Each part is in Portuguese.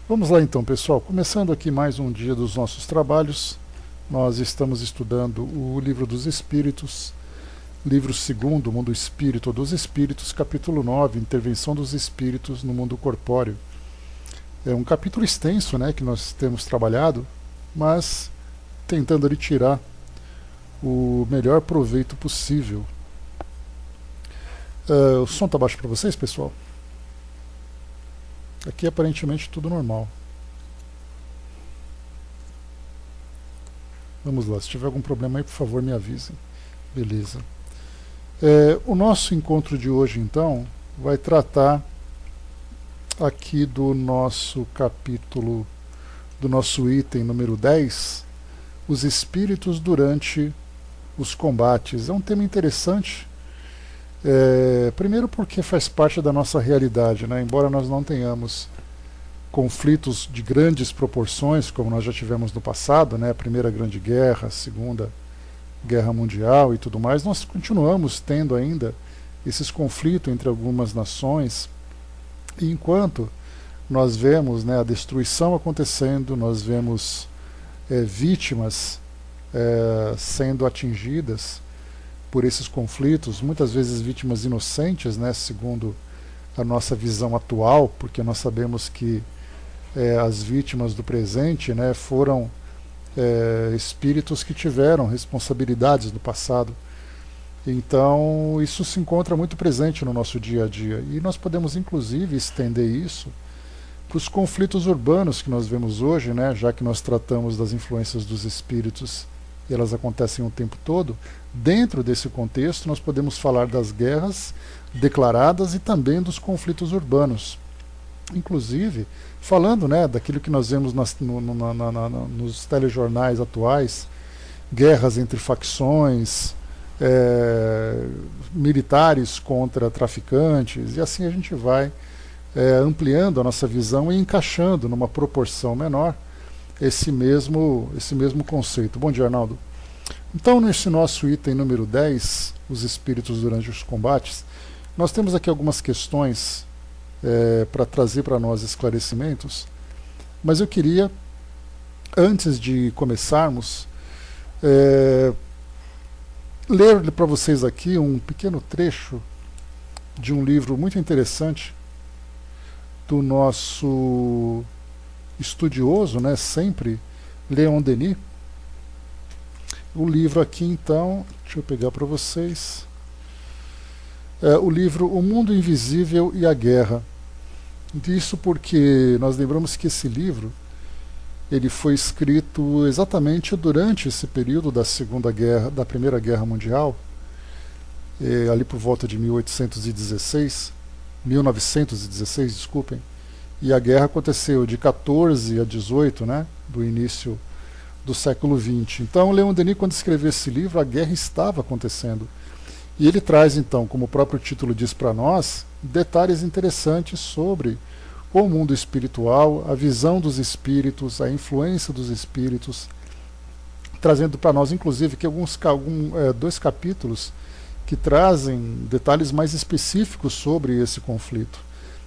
Vamos lá então, pessoal. Começando aqui mais um dia dos nossos trabalhos. Nós estamos estudando o Livro dos Espíritos, livro 2º, Mundo Espírito dos Espíritos, capítulo 9, Intervenção dos Espíritos no Mundo Corpóreo. É um capítulo extenso, né, que nós temos trabalhado, mas tentando ali tirar o melhor proveito possível. O som está baixo para vocês, pessoal? Aqui aparentemente tudo normal. Vamos lá, se tiver algum problema aí, por favor, me avisem. Beleza. O nosso encontro de hoje, então, vai tratar aqui do nosso capítulo, do nosso item número 10, os espíritos durante os combates. É um tema interessante, primeiro porque faz parte da nossa realidade, né? Embora nós não tenhamos conflitos de grandes proporções, como nós já tivemos no passado, né? A Primeira Grande Guerra, a Segunda Guerra Mundial e tudo mais, nós continuamos tendo ainda esses conflitos entre algumas nações, e enquanto nós vemos, né, a destruição acontecendo, nós vemos vítimas sendo atingidas por esses conflitos, muitas vezes vítimas inocentes, né, segundo a nossa visão atual, porque nós sabemos que as vítimas do presente, né, foram espíritos que tiveram responsabilidades no passado. Então isso se encontra muito presente no nosso dia a dia, e nós podemos inclusive estender isso para os conflitos urbanos que nós vemos hoje, né, já que nós tratamos das influências dos espíritos e elas acontecem o tempo todo. Dentro desse contexto nós podemos falar das guerras declaradas e também dos conflitos urbanos, inclusive falando, né, daquilo que nós vemos nos telejornais atuais, guerras entre facções, militares contra traficantes, e assim a gente vai ampliando a nossa visão e encaixando numa proporção menor esse mesmo conceito. Bom dia, Arnaldo. Então, nesse nosso item número 10, os espíritos durante os combates, nós temos aqui algumas questões para trazer para nós esclarecimentos, mas eu queria, antes de começarmos, ler para vocês aqui um pequeno trecho de um livro muito interessante do nosso estudioso, né, sempre, Leon Denis. O livro aqui, então, deixa eu pegar para vocês. O livro O Mundo Invisível e a Guerra. Isso porque nós lembramos que esse livro ele foi escrito exatamente durante esse período da Primeira Guerra Mundial, ali por volta de 1916, desculpem, e a guerra aconteceu de 14 a 18, né, do início do século XX. Então, Leon Denis, quando escreveu esse livro, a guerra estava acontecendo. E ele traz, então, como o próprio título diz para nós, detalhes interessantes sobre o mundo espiritual, a visão dos espíritos, a influência dos espíritos, trazendo para nós, inclusive, que dois capítulos que trazem detalhes mais específicos sobre esse conflito.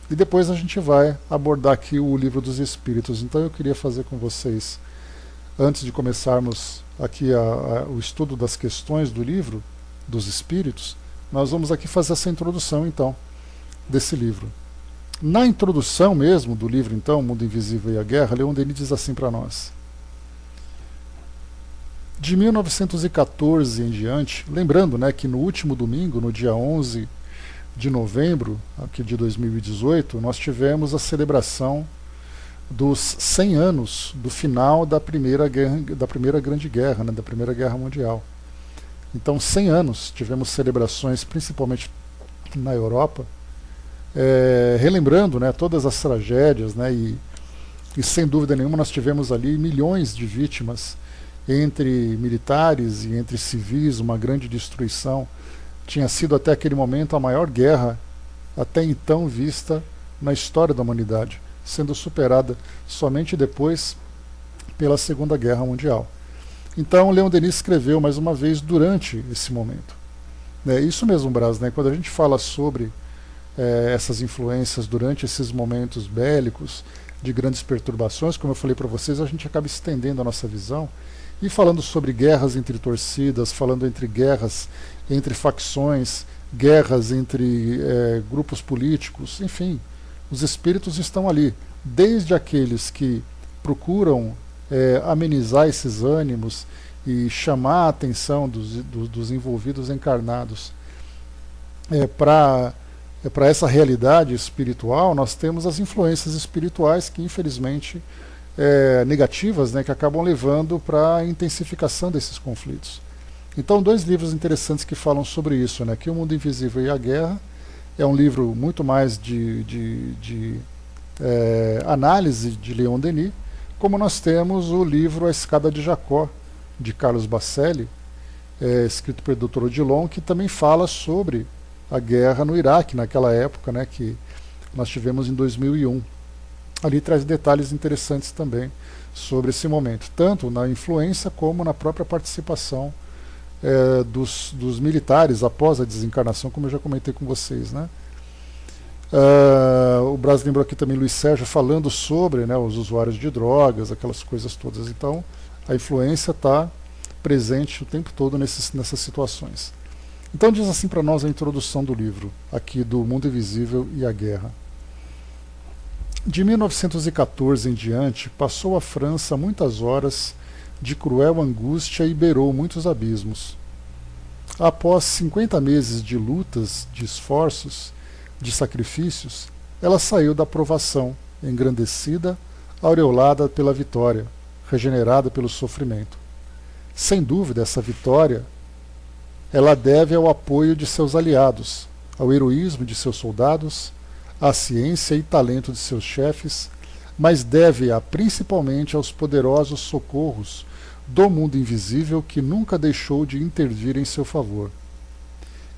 E depois a gente vai abordar aqui o Livro dos Espíritos. Então eu queria fazer com vocês, antes de começarmos aqui o estudo das questões do Livro dos Espíritos, nós vamos aqui fazer essa introdução, então, desse livro. Na introdução mesmo do livro, então, O Mundo Invisível e a Guerra, Leon Denis diz assim para nós: de 1914 em diante, lembrando, né, que no último domingo, no dia 11 de novembro aqui de 2018, nós tivemos a celebração dos 100 anos do final da Primeira Grande Guerra, né, da Primeira Guerra Mundial. Então, 100 anos, tivemos celebrações principalmente na Europa, relembrando, né, todas as tragédias, né, e sem dúvida nenhuma nós tivemos ali milhões de vítimas entre militares e entre civis, uma grande destruição. Tinha sido até aquele momento a maior guerra até então vista na história da humanidade, sendo superada somente depois pela Segunda Guerra Mundial. Então Leon Denis escreveu mais uma vez durante esse momento. Isso mesmo, Braz, né? Quando a gente fala sobre essas influências durante esses momentos bélicos, de grandes perturbações. Como eu falei para vocês, a gente acaba estendendo a nossa visão e falando sobre guerras entre torcidas, falando entre guerras entre facções, guerras entre grupos políticos, enfim, os espíritos estão ali, desde aqueles que procuram amenizar esses ânimos e chamar a atenção dos envolvidos encarnados para essa realidade espiritual. Nós temos as influências espirituais que, infelizmente, negativas, né, que acabam levando para a intensificação desses conflitos. Então, dois livros interessantes que falam sobre isso, né, que O Mundo Invisível e a Guerra é um livro muito mais de análise de Leon Denis, como nós temos o livro A Escada de Jacó, de Carlos Bacelli, escrito pelo Dr. Odilon, que também fala sobre a guerra no Iraque, naquela época, né, que nós tivemos em 2001. Ali traz detalhes interessantes também sobre esse momento, tanto na influência como na própria participação dos militares após a desencarnação, como eu já comentei com vocês, né? O Braz lembrou aqui também Luiz Sérgio falando sobre, né, os usuários de drogas, aquelas coisas todas. Então, a influência está presente o tempo todo nessas situações. Então, diz assim para nós a introdução do livro, aqui do Mundo Invisível e a Guerra. De 1914 em diante, passou a França muitas horas de cruel angústia e beirou muitos abismos. Após 50 meses de lutas, de esforços, de sacrifícios, ela saiu da provação, engrandecida, aureolada pela vitória, regenerada pelo sofrimento. Sem dúvida, essa vitória ela deve ao apoio de seus aliados, ao heroísmo de seus soldados, à ciência e talento de seus chefes, mas deve-a principalmente aos poderosos socorros do mundo invisível que nunca deixou de intervir em seu favor.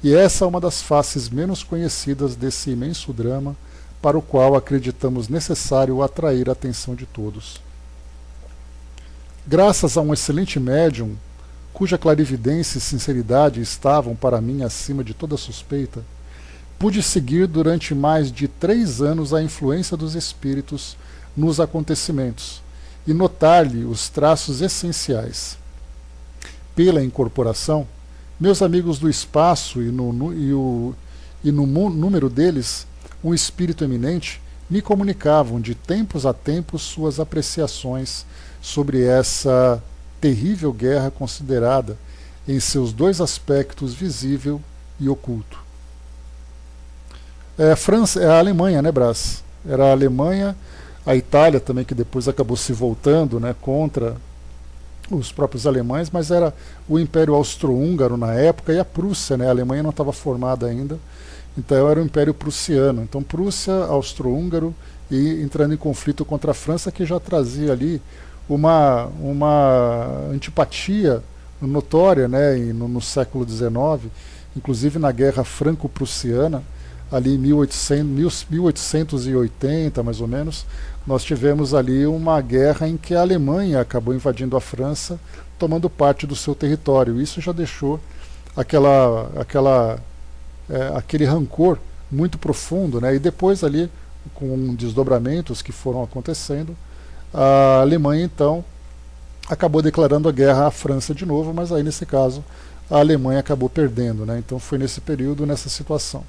E essa é uma das faces menos conhecidas desse imenso drama, para o qual acreditamos necessário atrair a atenção de todos. Graças a um excelente médium, cuja clarividência e sinceridade estavam para mim acima de toda suspeita, pude seguir durante mais de 3 anos a influência dos espíritos nos acontecimentos e notar-lhe os traços essenciais. Pela incorporação, meus amigos do espaço e no número deles, um espírito eminente, me comunicavam de tempos a tempos suas apreciações sobre essa terrível guerra considerada em seus 2 aspectos, visível e oculto. A Alemanha, né, Brás? Era a Alemanha, a Itália também, que depois acabou se voltando, né, contra os próprios alemães, mas era o Império Austro-Húngaro na época e a Prússia, né? A Alemanha não estava formada ainda, então era o Império Prussiano. Então Prússia, Austro-Húngaro e entrando em conflito contra a França, que já trazia ali uma antipatia notória, né, no século XIX, inclusive na Guerra Franco-Prussiana, ali em 1880, mais ou menos, nós tivemos ali uma guerra em que a Alemanha acabou invadindo a França, tomando parte do seu território. Isso já deixou aquele rancor muito profundo, né? E depois ali, com desdobramentos que foram acontecendo, a Alemanha então acabou declarando a guerra à França de novo, mas aí nesse caso a Alemanha acabou perdendo, né? Então foi nesse período, nessa situação.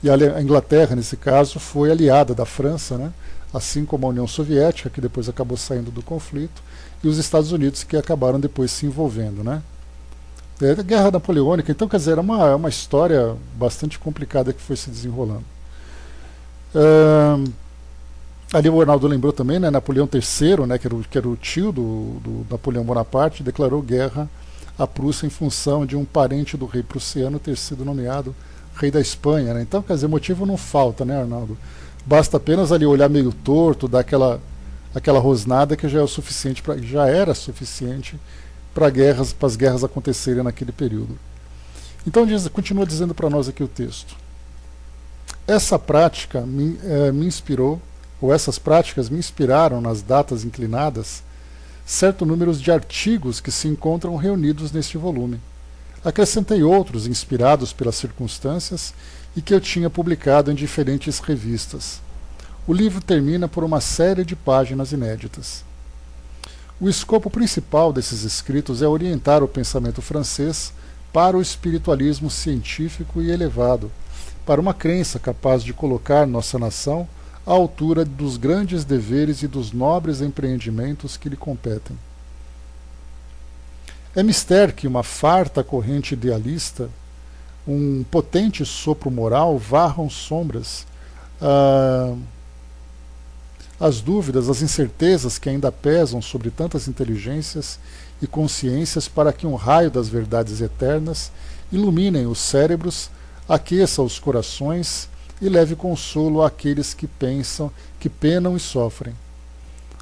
E a Inglaterra, nesse caso, foi aliada da França, né? Assim como a União Soviética, que depois acabou saindo do conflito, e os Estados Unidos, que acabaram depois se envolvendo, né? A Guerra Napoleônica, então, quer dizer, era uma história bastante complicada que foi se desenrolando. Ali o Arnaldo lembrou também, né, Napoleão III, né, que era o tio do Napoleão Bonaparte, declarou guerra à Prússia em função de um parente do rei prussiano ter sido nomeado rei da Espanha, né? Então, quer dizer, motivo não falta, né, Arnaldo? Basta apenas ali olhar meio torto, dar aquela rosnada que já era suficiente para as guerras acontecerem naquele período. Então continua dizendo para nós aqui o texto. Essa prática me inspirou, ou essas práticas me inspiraram nas datas inclinadas, certo número de artigos que se encontram reunidos neste volume. Acrescentei outros inspirados pelas circunstâncias e que eu tinha publicado em diferentes revistas. o livro termina por uma série de páginas inéditas. O escopo principal desses escritos é orientar o pensamento francês para o espiritualismo científico e elevado, para uma crença capaz de colocar nossa nação à altura dos grandes deveres e dos nobres empreendimentos que lhe competem. É mister que uma farta corrente idealista, um potente sopro moral varram sombras, as dúvidas, as incertezas que ainda pesam sobre tantas inteligências e consciências para que um raio das verdades eternas iluminem os cérebros, aqueça os corações e leve consolo àqueles que pensam, que penam e sofrem.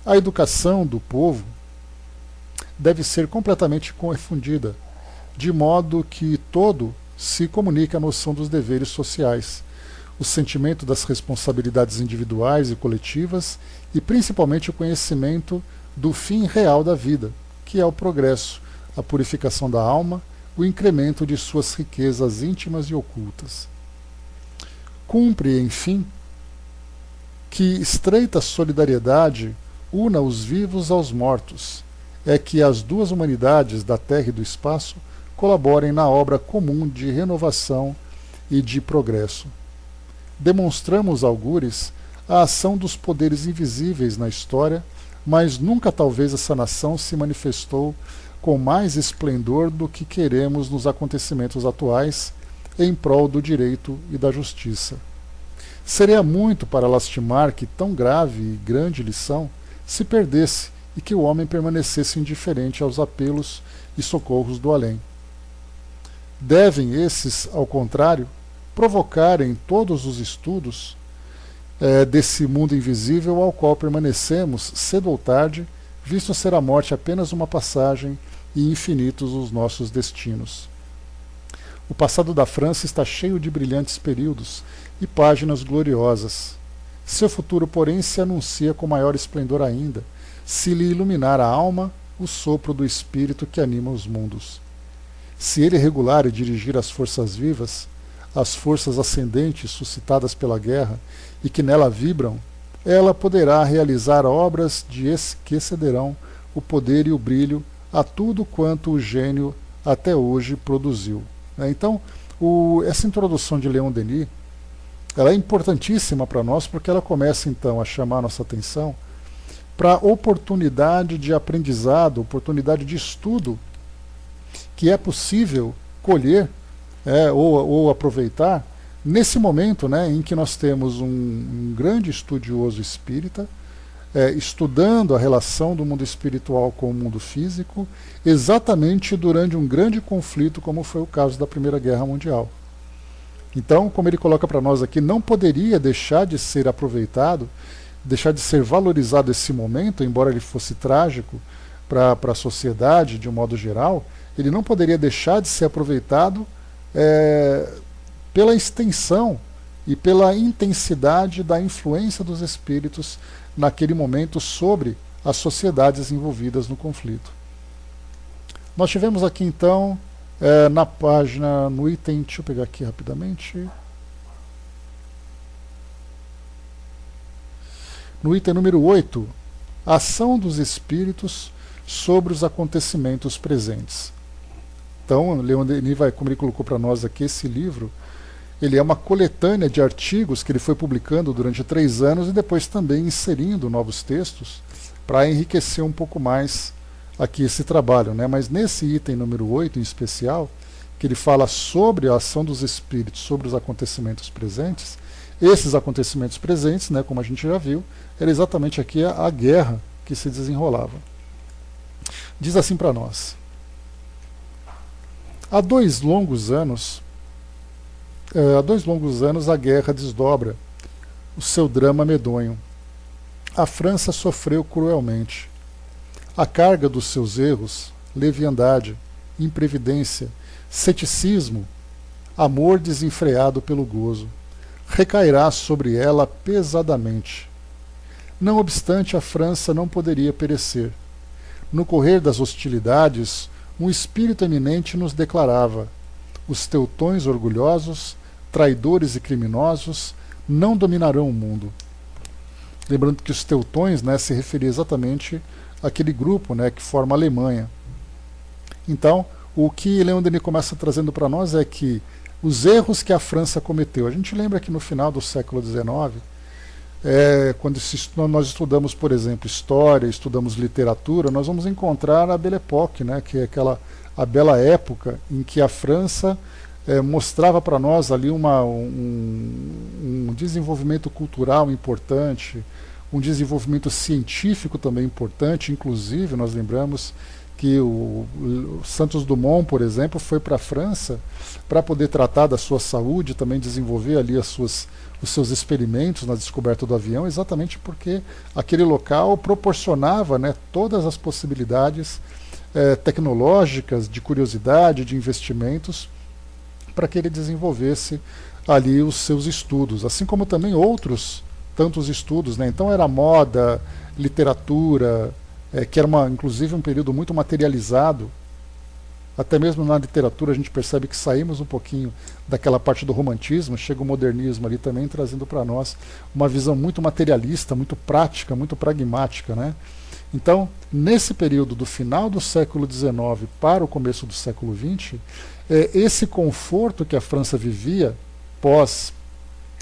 A educação do povo deve ser completamente confundida, de modo que todo se comunique a noção dos deveres sociais, o sentimento das responsabilidades individuais e coletivas e principalmente o conhecimento do fim real da vida, que é o progresso, a purificação da alma, o incremento de suas riquezas íntimas e ocultas. Cumpre, enfim, que estreita solidariedade una os vivos aos mortos, é que as duas humanidades da Terra e do espaço colaborem na obra comum de renovação e de progresso. Demonstramos, algures, a ação dos poderes invisíveis na história, mas nunca talvez essa nação se manifestou com mais esplendor do que queremos nos acontecimentos atuais em prol do direito e da justiça. Seria muito para lastimar que tão grave e grande lição se perdesse e que o homem permanecesse indiferente aos apelos e socorros do além. Devem esses, ao contrário, provocarem todos os estudos desse mundo invisível ao qual permanecemos cedo ou tarde, visto ser a morte apenas uma passagem e infinitos os nossos destinos. O passado da França está cheio de brilhantes períodos e páginas gloriosas. Seu futuro, porém, se anuncia com maior esplendor ainda, se lhe iluminar a alma o sopro do espírito que anima os mundos. Se ele regular e dirigir as forças vivas, as forças ascendentes suscitadas pela guerra e que nela vibram, ela poderá realizar obras que excederão o poder e o brilho a tudo quanto o gênio até hoje produziu. Então, essa introdução de Leon Denis, ela é importantíssima para nós porque ela começa então a chamar a nossa atenção para a oportunidade de aprendizado, oportunidade de estudo que é possível colher ou aproveitar nesse momento, em que nós temos um grande estudioso espírita estudando a relação do mundo espiritual com o mundo físico, exatamente durante um grande conflito, como foi o caso da Primeira Guerra Mundial. Então, como ele coloca para nós aqui, não poderia deixar de ser aproveitado, deixar de ser valorizado esse momento, embora ele fosse trágico para a sociedade de um modo geral, ele não poderia deixar de ser aproveitado pela extensão e pela intensidade da influência dos espíritos naquele momento sobre as sociedades envolvidas no conflito. Nós tivemos aqui então na página, no item, deixa eu pegar aqui rapidamente, no item número 8, ação dos espíritos sobre os acontecimentos presentes. Então, Leon Denis como ele colocou para nós aqui, esse livro, ele é uma coletânea de artigos que ele foi publicando durante 3 anos e depois também inserindo novos textos para enriquecer um pouco mais aqui esse trabalho. Mas nesse item número 8 em especial, que ele fala sobre a ação dos espíritos, sobre os acontecimentos presentes, esses acontecimentos presentes, como a gente já viu, era exatamente aqui a guerra que se desenrolava. Diz assim para nós: há 2 longos anos a guerra desdobra o seu drama medonho. A França sofreu cruelmente. A carga dos seus erros, leviandade, imprevidência, ceticismo, amor desenfreado pelo gozo, recairá sobre ela pesadamente. Não obstante, a França não poderia perecer. No correr das hostilidades, um espírito eminente nos declarava: os teutões orgulhosos, traidores e criminosos, não dominarão o mundo. Lembrando que os teutões, né, se referia exatamente àquele grupo, né, que forma a Alemanha. Então, o que Leon Denis começa trazendo para nós é que os erros que a França cometeu, a gente lembra que no final do século XIX, quando nós estudamos, por exemplo, história, estudamos literatura, nós vamos encontrar a Belle Époque, né, que é a bela época em que a França mostrava para nós ali um desenvolvimento cultural importante, um desenvolvimento científico também importante. Inclusive, nós lembramos que o Santos Dumont, por exemplo, foi para a França para poder tratar da sua saúde, também desenvolver ali os seus experimentos na descoberta do avião, exatamente porque aquele local proporcionava, né, todas as possibilidades tecnológicas, de curiosidade, de investimentos, para que ele desenvolvesse ali os seus estudos, assim como também outros tantos estudos, né? Então era moda, literatura, que era inclusive um período muito materializado. Até mesmo na literatura a gente percebe que saímos um pouquinho daquela parte do romantismo, chega o modernismo ali também trazendo para nós uma visão muito materialista, muito prática, muito pragmática, né? Então, nesse período do final do século XIX para o começo do século XX, esse conforto que a França vivia pós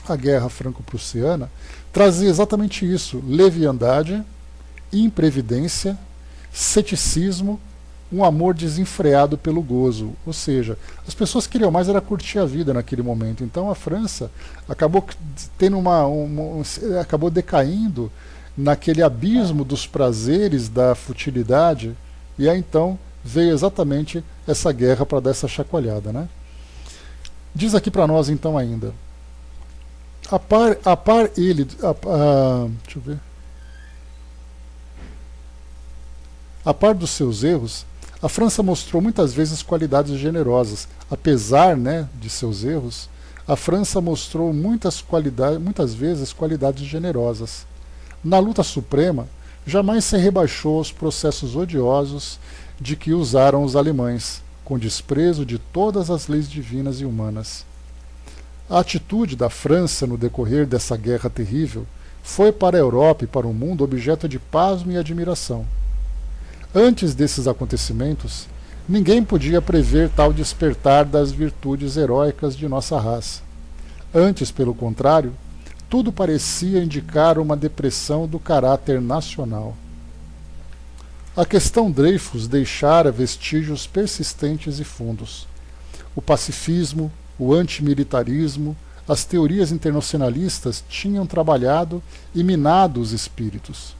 a Guerra Franco-Prussiana trazia exatamente isso: leviandade, imprevidência, ceticismo, um amor desenfreado pelo gozo. Ou seja, as pessoas queriam mais era curtir a vida naquele momento. Então a França acabou tendo acabou decaindo naquele abismo dos prazeres, da futilidade, e aí então veio exatamente essa guerra para dar essa chacoalhada, né? Diz aqui para nós então ainda, deixa eu ver. A par dos seus erros, a França mostrou muitas vezes qualidades generosas. Apesar, né, de seus erros, a França mostrou muitas vezes qualidades generosas. Na luta suprema, jamais se rebaixou aos processos odiosos de que usaram os alemães, com desprezo de todas as leis divinas e humanas. A atitude da França no decorrer dessa guerra terrível foi para a Europa e para o mundo objeto de pasmo e admiração. Antes desses acontecimentos, ninguém podia prever tal despertar das virtudes heróicas de nossa raça. Antes, pelo contrário, tudo parecia indicar uma depressão do caráter nacional. A questão Dreyfus deixara vestígios persistentes e fundos. O pacifismo, o antimilitarismo, as teorias internacionalistas tinham trabalhado e minado os espíritos.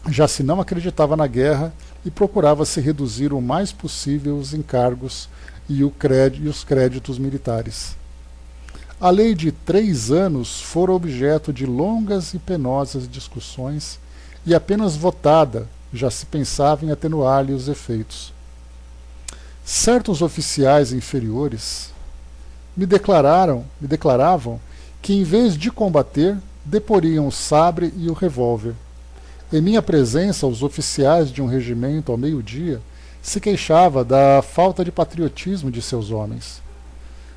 Já se não acreditava na guerra e procurava-se reduzir o mais possível os encargos e os créditos militares. A lei de 3 anos fora objeto de longas e penosas discussões e apenas votada já se pensava em atenuar-lhe os efeitos. Certos oficiais inferiores me declaravam que, em vez de combater, deporiam o sabre e o revólver. Em minha presença, os oficiais de um regimento ao meio-dia se queixava da falta de patriotismo de seus homens.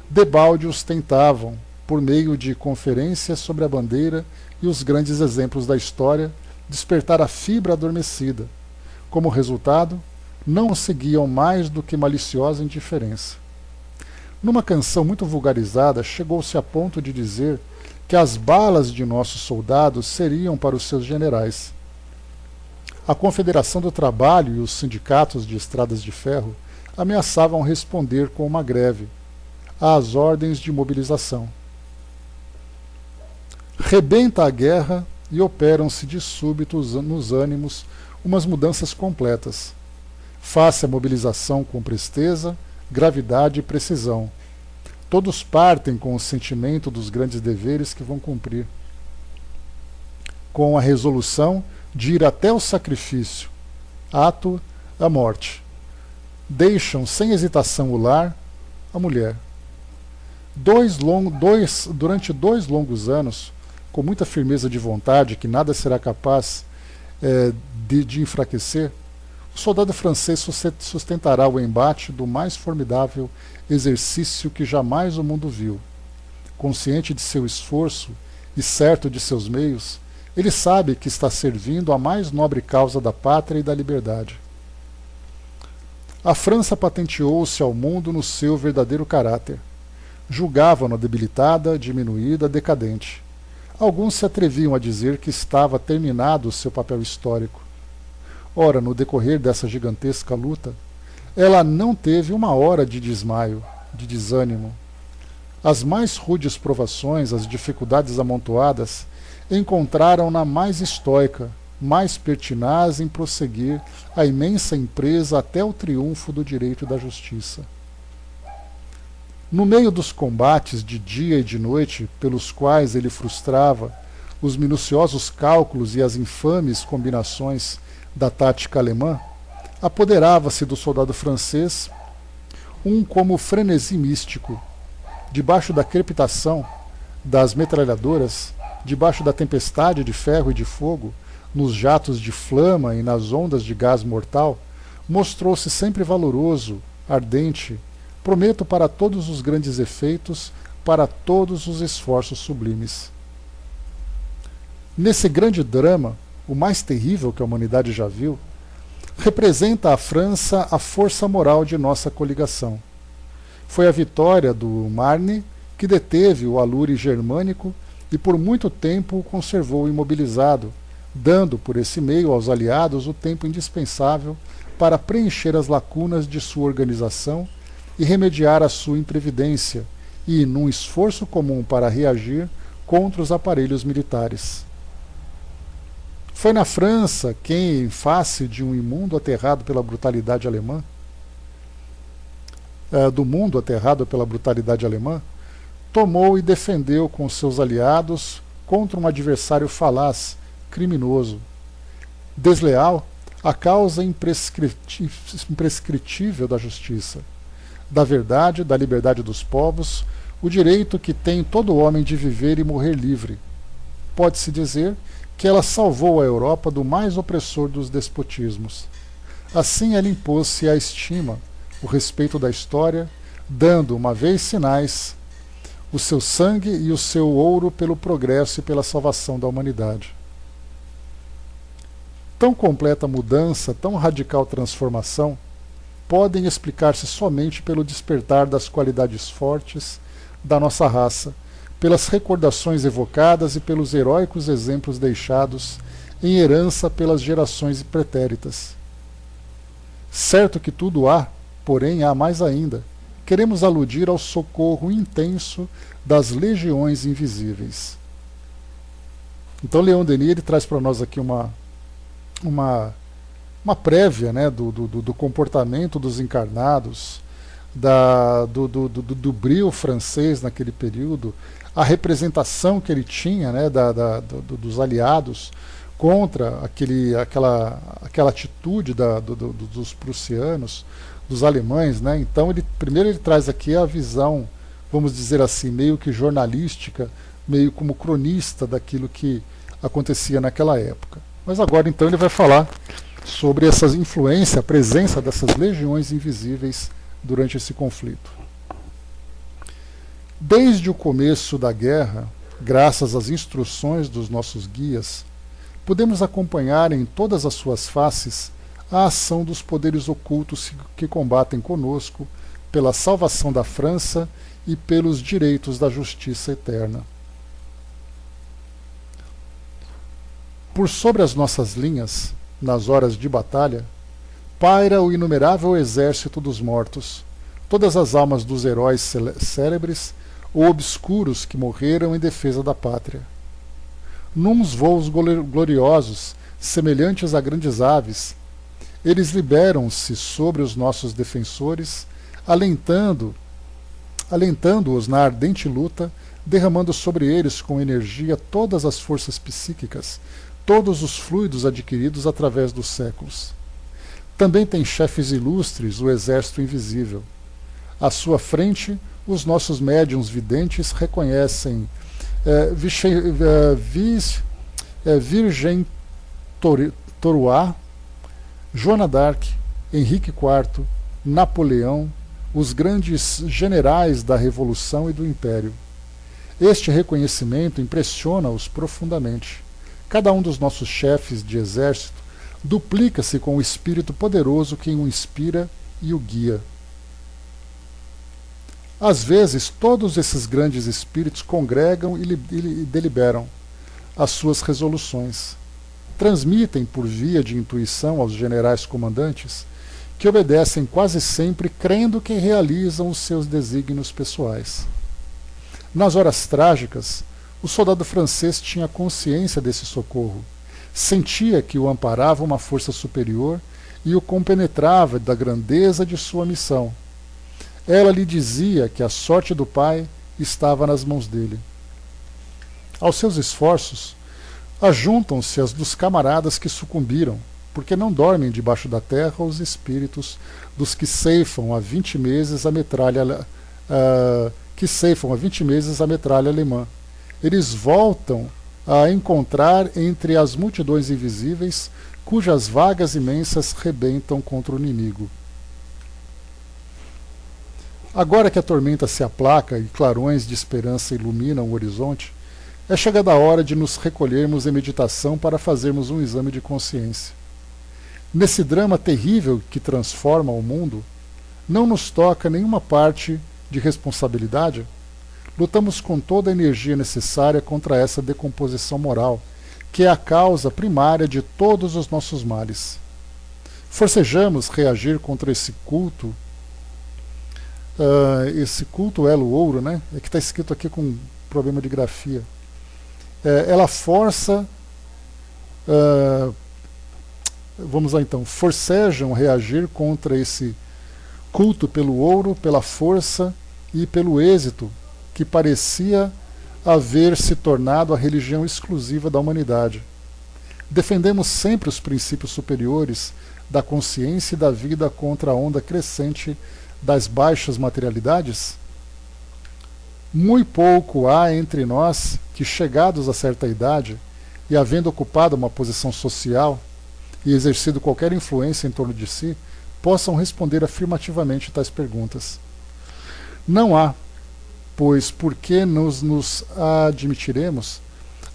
Debalde os tentavam, por meio de conferências sobre a bandeira e os grandes exemplos da história, despertar a fibra adormecida. Como resultado, não seguiam mais do que maliciosa indiferença. Numa canção muito vulgarizada, chegou-se a ponto de dizer que as balas de nossos soldados seriam para os seus generais. A Confederação do Trabalho e os sindicatos de estradas de ferro ameaçavam responder com uma greve às ordens de mobilização. Rebenta a guerra e operam-se de súbito nos ânimos umas mudanças completas. Faça a mobilização com presteza, gravidade e precisão. Todos partem com o sentimento dos grandes deveres que vão cumprir, com a resolução de ir até o sacrifício, ato a morte. Deixam sem hesitação o lar, a mulher. Durante 2 longos anos, com muita firmeza de vontade que nada será capaz de enfraquecer, o soldado francês sustentará o embate do mais formidável exercício que jamais o mundo viu. Consciente de seu esforço e certo de seus meios, ele sabe que está servindo a mais nobre causa da pátria e da liberdade. A França patenteou-se ao mundo no seu verdadeiro caráter. Julgavam-na debilitada, diminuída, decadente. Alguns se atreviam a dizer que estava terminado o seu papel histórico. Ora, no decorrer dessa gigantesca luta, ela não teve uma hora de desmaio, de desânimo. As mais rudes provações, as dificuldades amontoadas, encontraram-na mais estoica, mais pertinaz em prosseguir a imensa empresa até o triunfo do direito e da justiça. No meio dos combates de dia e de noite, pelos quais ele frustrava os minuciosos cálculos e as infames combinações da tática alemã, apoderava-se do soldado francês um como frenesi místico. Debaixo da crepitação das metralhadoras, debaixo da tempestade de ferro e de fogo, nos jatos de flama e nas ondas de gás mortal, mostrou-se sempre valoroso, ardente, prometo para todos os grandes efeitos, para todos os esforços sublimes. Nesse grande drama, o mais terrível que a humanidade já viu, representa a França a força moral de nossa coligação. Foi a vitória do Marne que deteve o alure germânico e por muito tempo o conservou imobilizado, dando por esse meio aos aliados o tempo indispensável para preencher as lacunas de sua organização e remediar a sua imprevidência, e num esforço comum para reagir contra os aparelhos militares. Foi na França quem, em face de um imundo aterrado pela brutalidade alemã, do mundo aterrado pela brutalidade alemã, tomou e defendeu com seus aliados contra um adversário falaz, criminoso, desleal, a causa imprescritível da justiça, da verdade, da liberdade dos povos, o direito que tem todo homem de viver e morrer livre. Pode-se dizer que ela salvou a Europa do mais opressor dos despotismos. Assim ela impôs-se a estima, o respeito da história, dando, uma vez sinais, o seu sangue e o seu ouro pelo progresso e pela salvação da humanidade. Tão completa mudança, tão radical transformação, podem explicar-se somente pelo despertar das qualidades fortes da nossa raça, pelas recordações evocadas e pelos heróicos exemplos deixados em herança pelas gerações pretéritas. Certo que tudo há, porém há mais ainda. Queremos aludir ao socorro intenso das legiões invisíveis. Então Leon Denis ele traz para nós aqui uma prévia, né, do comportamento dos encarnados, do brio francês naquele período, a representação que ele tinha, né, dos aliados contra aquela atitude dos prussianos, dos alemães, né? Então primeiro ele traz aqui a visão, vamos dizer assim, meio que jornalística, meio como cronista daquilo que acontecia naquela época. Mas agora então ele vai falar sobre essa influência, a presença dessas legiões invisíveis durante esse conflito. Desde o começo da guerra, graças às instruções dos nossos guias, podemos acompanhar em todas as suas faces a ação dos poderes ocultos que combatem conosco pela salvação da França e pelos direitos da justiça eterna. Por sobre as nossas linhas, nas horas de batalha, paira o inumerável exército dos mortos, todas as almas dos heróis célebres ou obscuros que morreram em defesa da pátria. Nuns voos gloriosos, semelhantes a grandes aves, eles liberam-se sobre os nossos defensores, alentando-os na ardente luta, derramando sobre eles com energia todas as forças psíquicas, todos os fluidos adquiridos através dos séculos. Também tem chefes ilustres o exército invisível. À sua frente, os nossos médiuns videntes reconhecem Virgem Toruá, Joana d'Arc, Henrique IV, Napoleão, os grandes generais da Revolução e do Império. Este reconhecimento impressiona-os profundamente. cada um dos nossos chefes de exército duplica-se com o espírito poderoso que o inspira e o guia. Às vezes, todos esses grandes espíritos congregam e deliberam as suas resoluções. Transmitem por via de intuição aos generais comandantes, que obedecem quase sempre crendo que realizam os seus desígnios pessoais. Nas horas trágicas, o soldado francês tinha consciência desse socorro, sentia que o amparava uma força superior e o compenetrava da grandeza de sua missão. Ela lhe dizia que a sorte do pai estava nas mãos dele. Aos seus esforços, ajuntam-se as dos camaradas que sucumbiram, porque não dormem debaixo da terra os espíritos dos que ceifam há 20 meses a metralha alemã. Eles voltam a encontrar entre as multidões invisíveis cujas vagas imensas rebentam contra o inimigo. Agora que a tormenta se aplaca e clarões de esperança iluminam o horizonte, é chegada a hora de nos recolhermos em meditação para fazermos um exame de consciência. Nesse drama terrível que transforma o mundo, não nos toca nenhuma parte de responsabilidade? Lutamos com toda a energia necessária contra essa decomposição moral, que é a causa primária de todos os nossos males. Forcejamos reagir contra esse culto elo ouro, né? É que está escrito aqui com problema de grafia. Ela força, vamos lá então, forcejam reagir contra esse culto pelo ouro, pela força e pelo êxito que parecia haver se tornado a religião exclusiva da humanidade. Defendemos sempre os princípios superiores da consciência e da vida contra a onda crescente das baixas materialidades? Muito pouco há entre nós que, chegados a certa idade e havendo ocupado uma posição social e exercido qualquer influência em torno de si, possam responder afirmativamente tais perguntas. Não há, pois, por que nos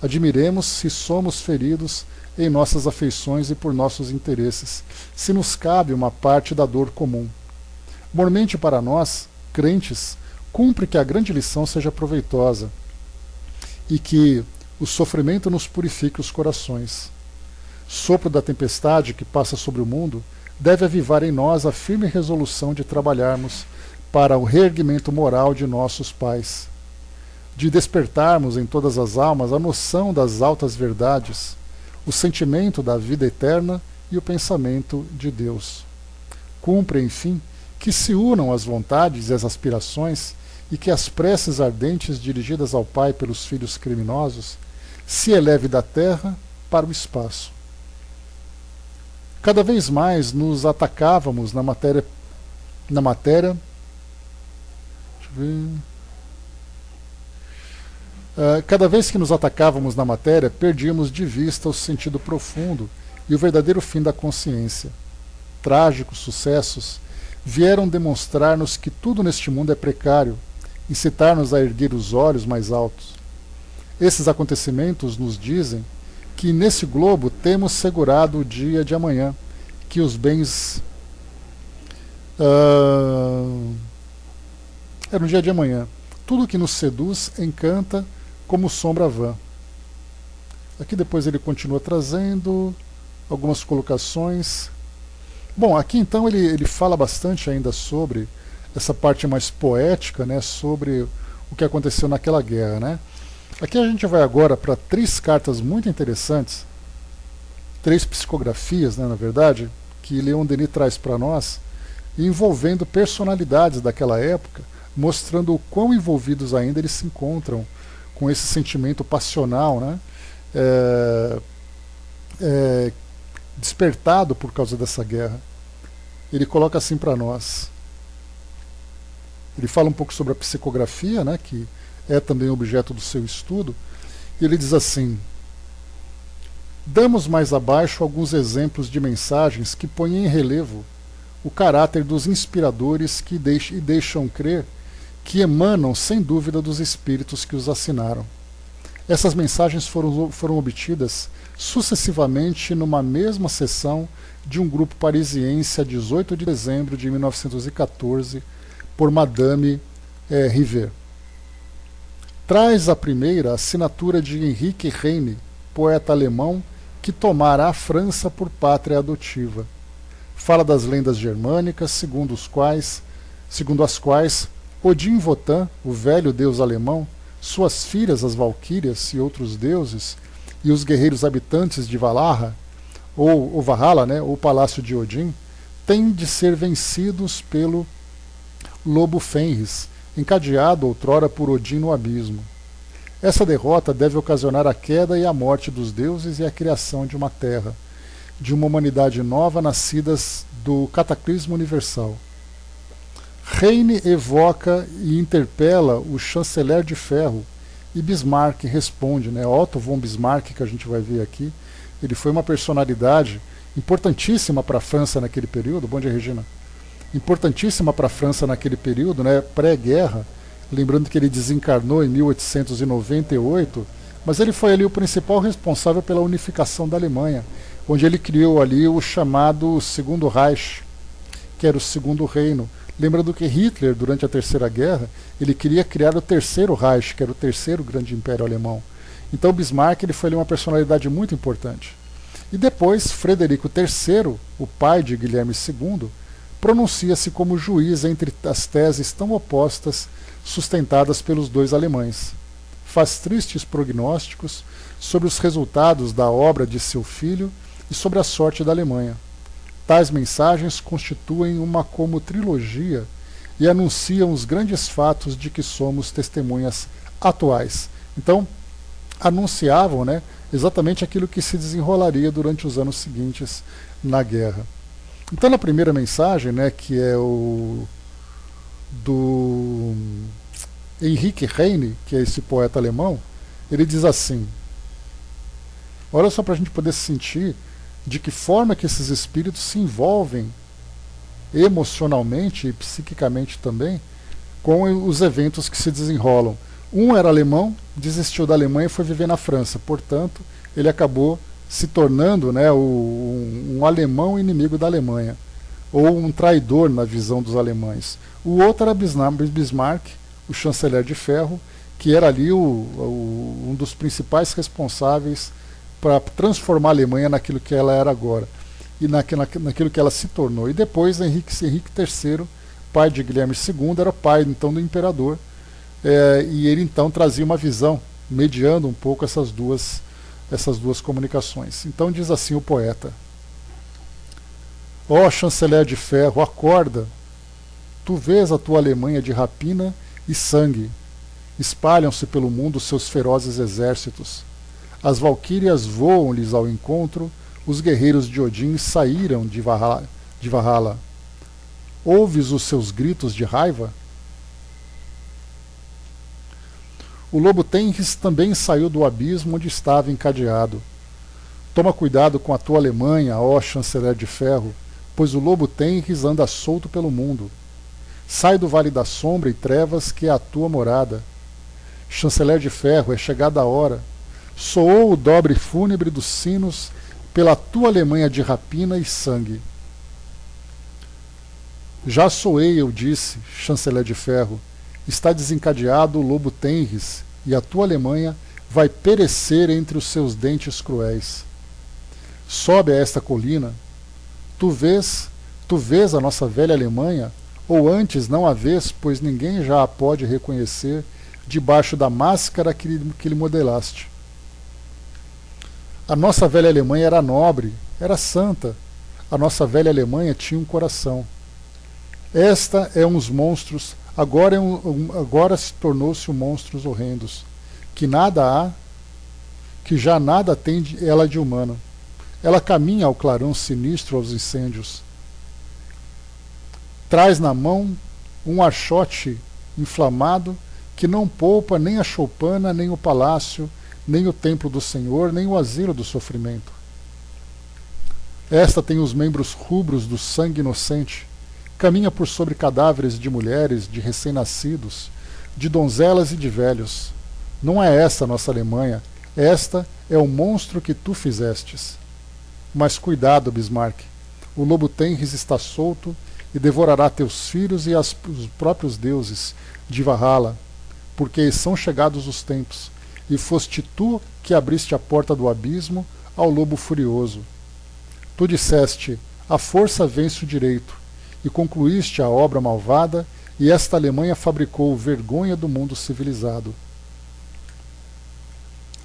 admiremos se somos feridos em nossas afeições e por nossos interesses, se nos cabe uma parte da dor comum. Mormente para nós, crentes, cumpre que a grande lição seja proveitosa e que o sofrimento nos purifique os corações. Sopro da tempestade que passa sobre o mundo deve avivar em nós a firme resolução de trabalharmos para o reerguimento moral de nossos pais, de despertarmos em todas as almas a noção das altas verdades, o sentimento da vida eterna e o pensamento de Deus. Cumpre, enfim, que se unam as vontades e as aspirações e que as preces ardentes dirigidas ao Pai pelos filhos criminosos se eleve da terra para o espaço. Cada vez mais nos atacávamos na matéria cada vez que nos atacávamos na matéria, perdíamos de vista o sentido profundo e o verdadeiro fim da consciência. Trágicos sucessos vieram demonstrar-nos que tudo neste mundo é precário, incitar-nos a erguer os olhos mais altos. Esses acontecimentos nos dizem que nesse globo temos segurado o dia de amanhã, que os bens... no dia de amanhã. Tudo que nos seduz encanta como sombra vã. Aqui depois ele continua trazendo algumas colocações. Bom, aqui então ele fala bastante ainda sobre essa parte mais poética, né, sobre o que aconteceu naquela guerra, né. Aqui a gente vai agora para 3 cartas muito interessantes, 3 psicografias, né, na verdade, que Leon Denis traz para nós, envolvendo personalidades daquela época, mostrando o quão envolvidos ainda eles se encontram com esse sentimento passional, né, despertado por causa dessa guerra. Ele coloca assim para nós. Ele fala um pouco sobre a psicografia, né, que é também objeto do seu estudo, e ele diz assim: damos mais abaixo alguns exemplos de mensagens que põem em relevo o caráter dos inspiradores que deixam crer que emanam sem dúvida dos espíritos que os assinaram. Essas mensagens foram obtidas sucessivamente numa mesma sessão de um grupo parisiense a 18 de dezembro de 1914 por Madame Rivet. Traz a primeira a assinatura de Henrique Heine, poeta alemão que tomara a França por pátria adotiva. Fala das lendas germânicas, segundo as quais Odin Wotan, o velho deus alemão, suas filhas as valquírias e outros deuses, e os guerreiros habitantes de Valhalla, ou Valhalla, né, ou Palácio de Odin, têm de ser vencidos pelo lobo Fenris, encadeado outrora por Odin no abismo. Essa derrota deve ocasionar a queda e a morte dos deuses e a criação de uma terra, de uma humanidade nova nascidas do cataclismo universal. Heine evoca e interpela o chanceler de ferro, e Bismarck responde, né? Otto von Bismarck, que a gente vai ver aqui, ele foi uma personalidade importantíssima para a França naquele período. Bom dia, Regina. Importantíssima para a França naquele período, né? Pré-guerra. Lembrando que ele desencarnou em 1898, mas ele foi ali o principal responsável pela unificação da Alemanha, onde ele criou ali o chamado Segundo Reich, que era o Segundo Reino. Lembrando que Hitler, durante a Terceira Guerra, ele queria criar o Terceiro Reich, que era o terceiro grande império alemão. Então Bismarck ele foi ali uma personalidade muito importante. E depois, Frederico III, o pai de Guilherme II, pronuncia-se como juiz entre as teses tão opostas sustentadas pelos dois alemães. Faz tristes prognósticos sobre os resultados da obra de seu filho e sobre a sorte da Alemanha. Tais mensagens constituem uma como trilogia e anunciam os grandes fatos de que somos testemunhas atuais. Então, anunciavam, né, exatamente aquilo que se desenrolaria durante os anos seguintes na guerra. Então, na primeira mensagem, né, que é o do Henrique Heine, que é esse poeta alemão, ele diz assim: olha só para a gente poder sentir de que forma que esses espíritos se envolvem emocionalmente e psiquicamente também com os eventos que se desenrolam. Um era alemão, desistiu da Alemanha e foi viver na França, portanto ele acabou se tornando, né, um alemão inimigo da Alemanha, ou um traidor na visão dos alemães. O outro era Bismarck, o chanceler de ferro, que era ali um dos principais responsáveis para transformar a Alemanha naquilo que ela era agora, e naquilo que ela se tornou. E depois Henrique III, pai de Guilherme II, era pai então do imperador, e ele então trazia uma visão, mediando um pouco essas duas comunicações. Então diz assim o poeta: ó chanceler de ferro, acorda, tu vês a tua Alemanha de rapina e sangue, espalham-se pelo mundo seus ferozes exércitos, as valquírias voam-lhes ao encontro, os guerreiros de Odin saíram de Valhalla. Ouves os seus gritos de raiva? O lobo Tenris também saiu do abismo onde estava encadeado. Toma cuidado com a tua Alemanha, ó chanceler de ferro, pois o lobo Tenris anda solto pelo mundo. Sai do vale da sombra e trevas, que é a tua morada. Chanceler de ferro, é chegada a hora. Soou o dobre fúnebre dos sinos pela tua Alemanha de rapina e sangue. Já soei, eu disse, chanceler de ferro, está desencadeado o lobo Tenris, e a tua Alemanha vai perecer entre os seus dentes cruéis. Sobe a esta colina, tu vês a nossa velha Alemanha, ou antes não a vês, pois ninguém já a pode reconhecer debaixo da máscara que lhe modelaste. A nossa velha Alemanha era nobre, era santa. A nossa velha Alemanha tinha um coração. Esta é uns monstros, agora se tornou-se monstros horrendos, que nada há, que já nada tem ela de humano. Ela caminha ao clarão sinistro aos incêndios. Traz na mão um achote inflamado que não poupa nem a choupana, nem o palácio, nem o templo do Senhor, nem o asilo do sofrimento. Esta tem os membros rubros do sangue inocente, caminha por sobre cadáveres de mulheres, de recém-nascidos, de donzelas e de velhos. Não é essa a nossa Alemanha, Esta é o monstro que tu fizestes. Mas cuidado, Bismarck. O lobo Tenris está solto e devorará teus filhos e os próprios deuses de Valhalla, porque são chegados os tempos, e foste tu que abriste a porta do abismo ao lobo furioso. Tu disseste, a força vence o direito, e concluíste a obra malvada, e esta Alemanha fabricou vergonha do mundo civilizado.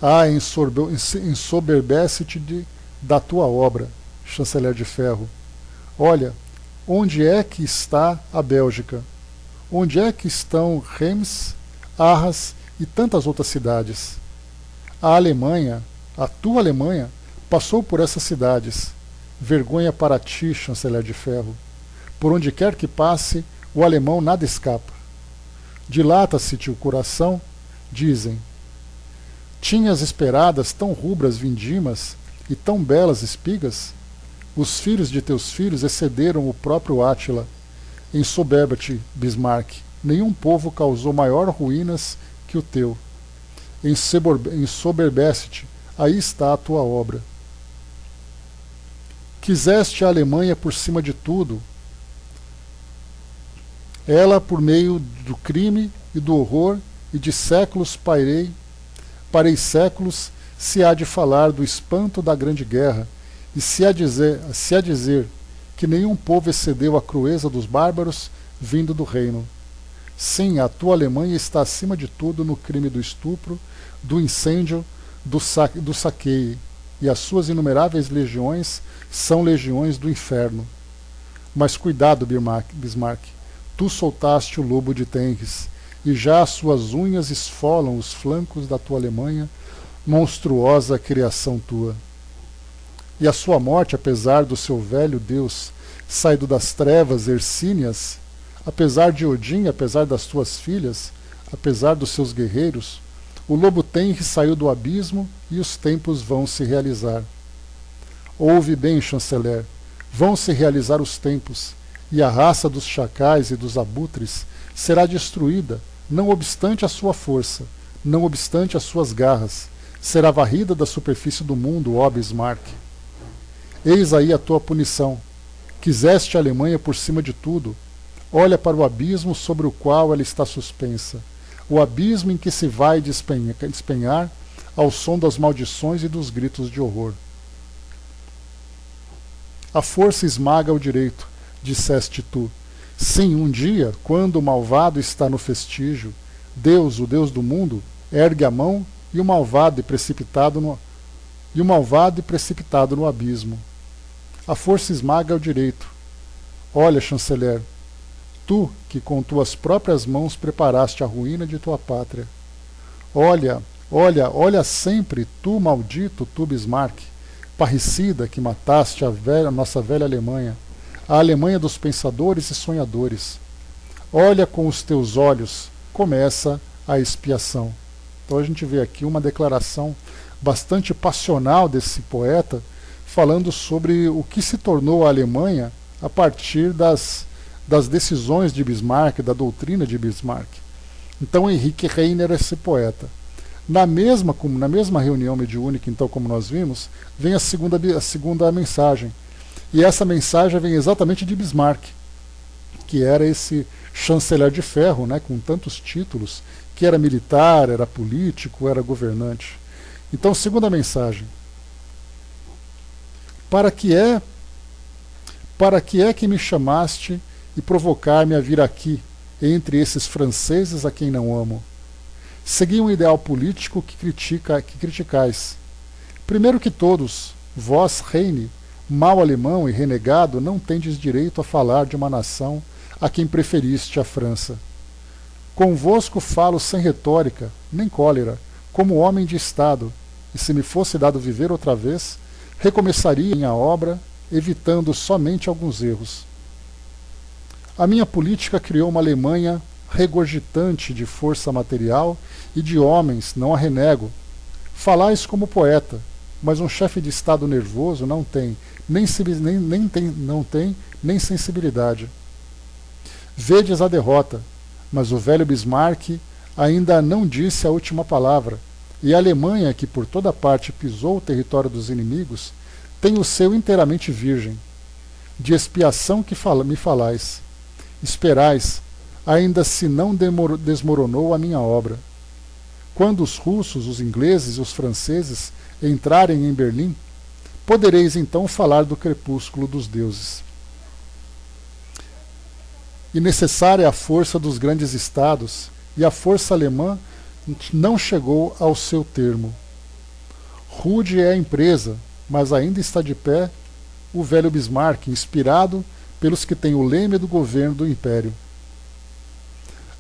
Ah, ensoberbece-te da tua obra, chanceler de ferro. Olha, onde é que está a Bélgica? Onde é que estão Reims, Arras e tantas outras cidades? A Alemanha, a tua Alemanha, passou por essas cidades. Vergonha para ti, chanceler de ferro. Por onde quer que passe, o alemão nada escapa. Dilata-se-te o coração, dizem. Tinhas esperadas tão rubras vindimas e tão belas espigas? Os filhos de teus filhos excederam o próprio Átila. Ensoberba-te, Bismarck. Nenhum povo causou maior ruínas que o teu. Ensoberbece-te. Aí está a tua obra. Quiseste a Alemanha por cima de tudo. Ela, por meio do crime e do horror, e de séculos parei séculos, se há de falar do espanto da grande guerra, e se há dizer que nenhum povo excedeu a crueza dos bárbaros vindo do reino. Sim, a tua Alemanha está acima de tudo no crime do estupro, do incêndio, do saqueio, e as suas inumeráveis legiões são legiões do inferno. Mas cuidado, Bismarck, tu soltaste o lobo de Tenris, e já as suas unhas esfolam os flancos da tua Alemanha, monstruosa criação tua. E a sua morte, apesar do seu velho Deus saído das trevas hercíneas, apesar de Odin, apesar das tuas filhas, apesar dos seus guerreiros, o lobo Tenris saiu do abismo e os tempos vão se realizar. Ouve bem, chanceler, vão se realizar os tempos, e a raça dos chacais e dos abutres será destruída, não obstante a sua força, não obstante as suas garras, será varrida da superfície do mundo, ó Bismarck. Eis aí a tua punição. Quiseste a Alemanha por cima de tudo. Olha para o abismo sobre o qual ela está suspensa, o abismo em que se vai despenhar ao som das maldições e dos gritos de horror. A força esmaga o direito, disseste tu. Sim, um dia, quando o malvado está no festígio, Deus, o Deus do mundo, ergue a mão e o malvado é precipitado no abismo. A força esmaga o direito. Olha, chanceler, tu que com tuas próprias mãos preparaste a ruína de tua pátria. Olha sempre, tu maldito, tu Bismarck, parricida que mataste a nossa velha Alemanha, a Alemanha dos pensadores e sonhadores. Olha com os teus olhos, começa a expiação. Então a gente vê aqui uma declaração bastante passional desse poeta, falando sobre o que se tornou a Alemanha a partir das decisões de Bismarck, da doutrina de Bismarck. Então Henrique Reiner é esse poeta. Na mesma reunião mediúnica, então, como nós vimos, vem a segunda mensagem. E essa mensagem vem exatamente de Bismarck, que era esse chanceler de ferro, né, com tantos títulos, que era militar, era político, era governante. Então, segunda mensagem. Para que é que me chamaste e provocar-me a vir aqui, entre esses franceses a quem não amo? Segui um ideal político que criticais. Primeiro que todos, vós, reine, mau alemão e renegado, não tendes direito a falar de uma nação a quem preferiste a França. Convosco falo sem retórica, nem cólera, como homem de Estado, e se me fosse dado viver outra vez, recomeçaria minha obra, evitando somente alguns erros. A minha política criou uma Alemanha regurgitante de força material e de homens, não a renego. Falais como poeta, mas um chefe de Estado nervoso não tem nem sensibilidade. Vedes a derrota, mas o velho Bismarck ainda não disse a última palavra. E a Alemanha, que por toda parte pisou o território dos inimigos, tem o seu inteiramente virgem. De expiação que me falais. Esperais, ainda se não desmoronou a minha obra. Quando os russos, os ingleses e os franceses entrarem em Berlim, podereis então falar do crepúsculo dos deuses. E necessária é a força dos grandes estados, e a força alemã não chegou ao seu termo. Rude é a empresa, mas ainda está de pé o velho Bismarck, inspirado pelos que têm o leme do governo do império.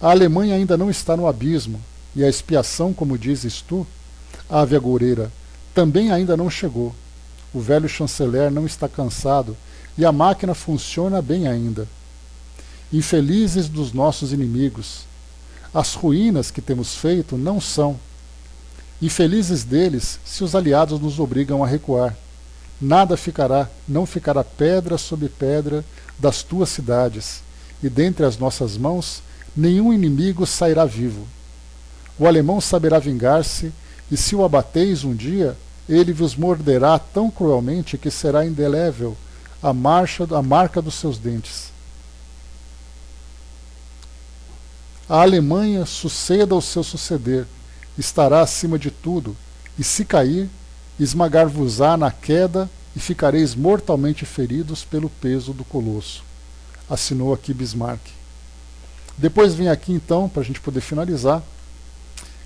A Alemanha ainda não está no abismo, e a expiação, como dizes tu, ave agoureira, também ainda não chegou. O velho chanceler não está cansado, e a máquina funciona bem ainda. Infelizes dos nossos inimigos, as ruínas que temos feito não são. Infelizes deles se os aliados nos obrigam a recuar. Nada ficará, não ficará pedra sobre pedra das tuas cidades, e dentre as nossas mãos nenhum inimigo sairá vivo. O alemão saberá vingar-se, e se o abateis um dia, ele vos morderá tão cruelmente que será indelével a marca dos seus dentes. A Alemanha suceda ao seu suceder, estará acima de tudo, e se cair, esmagar-vos-á na queda e ficareis mortalmente feridos pelo peso do colosso. Assinou aqui Bismarck. Depois vem aqui então, para a gente poder finalizar,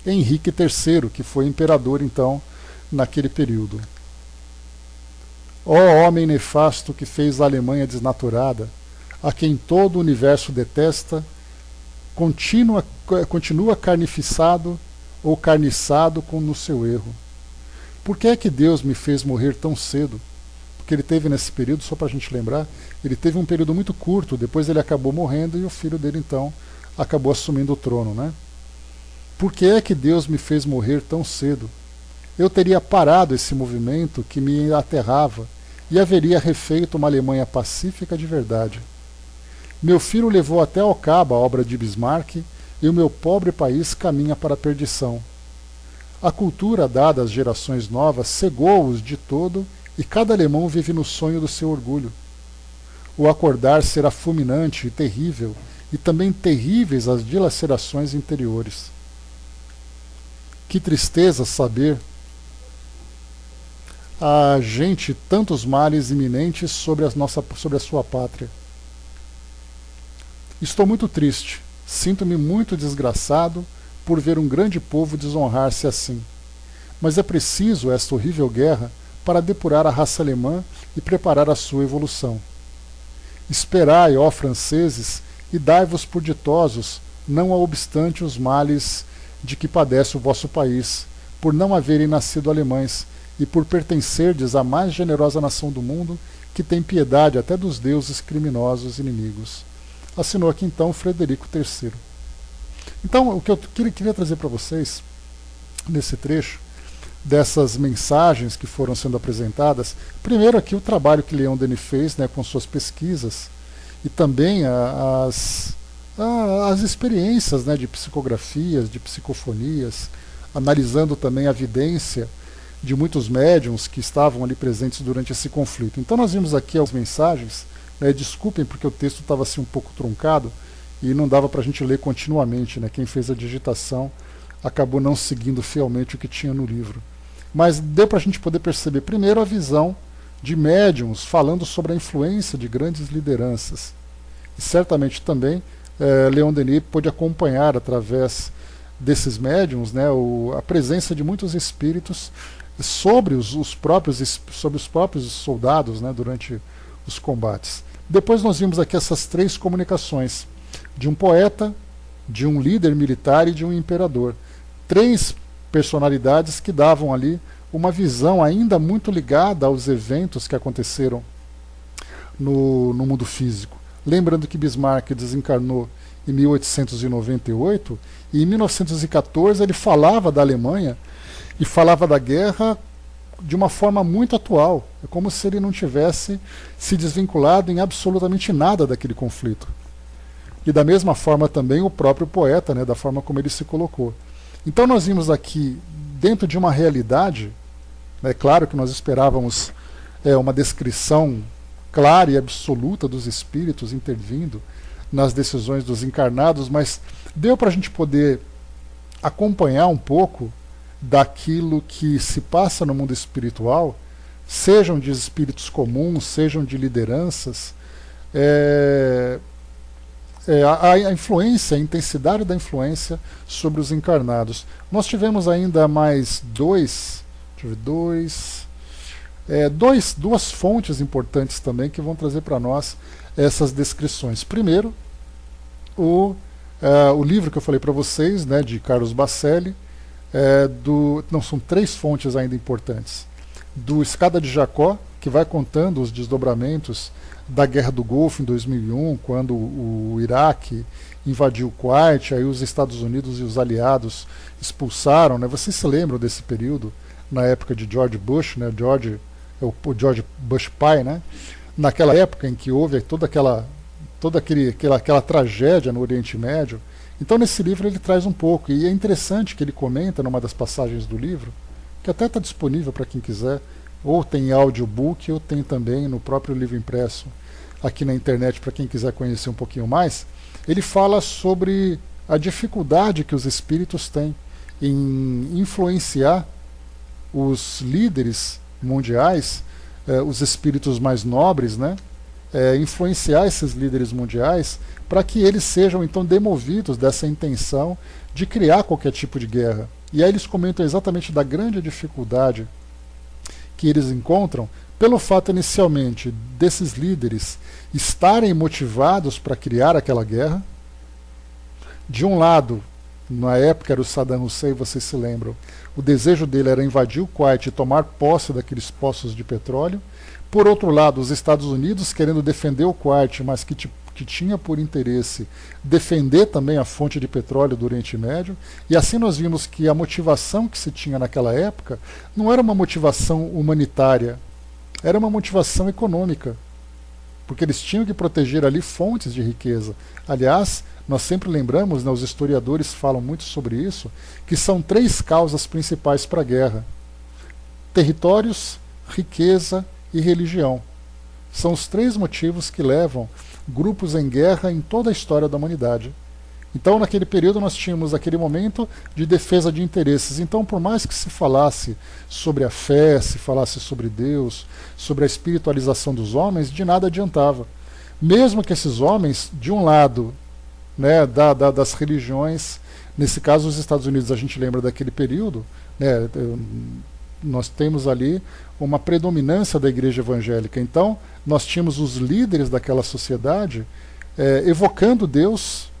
Henrique III, que foi imperador então naquele período. Ó homem nefasto que fez a Alemanha desnaturada, a quem todo o universo detesta, continua carnificado ou carniçado no seu erro. Por que é que Deus me fez morrer tão cedo? Porque ele teve nesse período, só para a gente lembrar, ele teve um período muito curto, depois ele acabou morrendo e o filho dele então acabou assumindo o trono, né? Por que é que Deus me fez morrer tão cedo? Eu teria parado esse movimento que me aterrava e haveria refeito uma Alemanha pacífica de verdade. Meu filho levou até ao cabo a obra de Bismarck e o meu pobre país caminha para a perdição. A cultura dada às gerações novas cegou-os de todo e cada alemão vive no sonho do seu orgulho. O acordar será fulminante e terrível, e também terríveis as dilacerações interiores. Que tristeza saber a gente tantos males iminentes sobre a sua pátria. Estou muito triste, sinto-me muito desgraçado por ver um grande povo desonrar-se assim. Mas é preciso esta horrível guerra para depurar a raça alemã e preparar a sua evolução. Esperai, ó franceses, e dai-vos por ditosos, não obstante os males de que padece o vosso país, por não haverem nascido alemães, e por pertencerdes à mais generosa nação do mundo, que tem piedade até dos deuses criminosos inimigos. Assinou aqui então Frederico III. Então, o que eu queria trazer para vocês, nesse trecho, dessas mensagens que foram sendo apresentadas, primeiro aqui o trabalho que Leon Denis fez, né, com suas pesquisas, e também as experiências, né, de psicografias, de psicofonias, analisando também a evidência de muitos médiums que estavam ali presentes durante esse conflito. Então nós vimos aqui as mensagens, né, desculpem porque o texto estava assim um pouco truncado e não dava para a gente ler continuamente, né, quem fez a digitação acabou não seguindo fielmente o que tinha no livro. Mas deu para a gente poder perceber primeiro a visão de médiums falando sobre a influência de grandes lideranças. E certamente também Leon Denis pôde acompanhar através desses médiums, né, a presença de muitos espíritos sobre os próprios soldados, né, durante os combates. Depois nós vimos aqui essas três comunicações, de um poeta, de um líder militar e de um imperador. Três personalidades que davam ali uma visão ainda muito ligada aos eventos que aconteceram no mundo físico. Lembrando que Bismarck desencarnou em 1898 e em 1914 ele falava da Alemanha e falava da guerra de uma forma muito atual. É como se ele não tivesse se desvinculado em absolutamente nada daquele conflito. E da mesma forma também o próprio poeta, né, da forma como ele se colocou. Então nós vimos aqui dentro de uma realidade, é claro que nós esperávamos uma descrição clara e absoluta dos espíritos intervindo nas decisões dos encarnados, mas deu para a gente poder acompanhar um pouco daquilo que se passa no mundo espiritual, sejam de espíritos comuns, sejam de lideranças, a influência, a intensidade da influência sobre os encarnados. Nós tivemos ainda mais duas fontes importantes também que vão trazer para nós essas descrições. Primeiro, o livro que eu falei para vocês, né, de Carlos Bacelli, são 3 fontes ainda importantes. Do Escada de Jacó, que vai contando os desdobramentos da Guerra do Golfo em 2001, quando o Iraque invadiu o Kuwait, aí os Estados Unidos e os aliados expulsaram, né? Vocês se lembram desse período, na época de George Bush, né? O George Bush pai, né? Naquela época em que houve toda aquela tragédia no Oriente Médio. Então nesse livro ele traz um pouco, e é interessante que ele comenta numa das passagens do livro, que até está disponível para quem quiser, ou tem em audiobook, ou tem também no próprio livro impresso aqui na internet para quem quiser conhecer um pouquinho mais. Ele fala sobre a dificuldade que os espíritos têm em influenciar os líderes mundiais, os espíritos mais nobres, né? Influenciar esses líderes mundiais para que eles sejam então demovidos dessa intenção de criar qualquer tipo de guerra. E aí eles comentam exatamente da grande dificuldade que eles encontram pelo fato inicialmente desses líderes estarem motivados para criar aquela guerra. De um lado, na época era o Saddam Hussein, vocês se lembram, o desejo dele era invadir o Kuwait e tomar posse daqueles poços de petróleo. Por outro lado, os Estados Unidos querendo defender o Kuwait, mas que tinha por interesse defender também a fonte de petróleo do Oriente Médio. E assim nós vimos que a motivação que se tinha naquela época não era uma motivação humanitária, era uma motivação econômica, porque eles tinham que proteger ali fontes de riqueza. Aliás, nós sempre lembramos, né, os historiadores falam muito sobre isso, que são 3 causas principais para a guerra: territórios, riqueza e religião. São os 3 motivos que levam grupos em guerra em toda a história da humanidade. Então, naquele período, nós tínhamos aquele momento de defesa de interesses. Então, por mais que se falasse sobre a fé, se falasse sobre Deus, sobre a espiritualização dos homens, de nada adiantava. Mesmo que esses homens, de um lado, né, das religiões, nesse caso os Estados Unidos, a gente lembra daquele período, né, nós temos ali uma predominância da igreja evangélica. Então, nós tínhamos os líderes daquela sociedade evocando Deus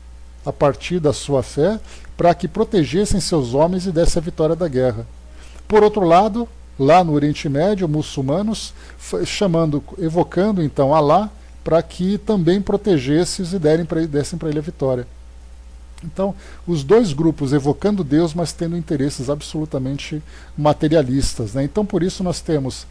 a partir da sua fé para que protegessem seus homens e desse a vitória da guerra. Por outro lado, lá no Oriente Médio, muçulmanos evocando então Alá para que também protegesse e dessem para ele a vitória. Então, os 2 grupos evocando Deus, mas tendo interesses absolutamente materialistas, né? Então, por isso nós temos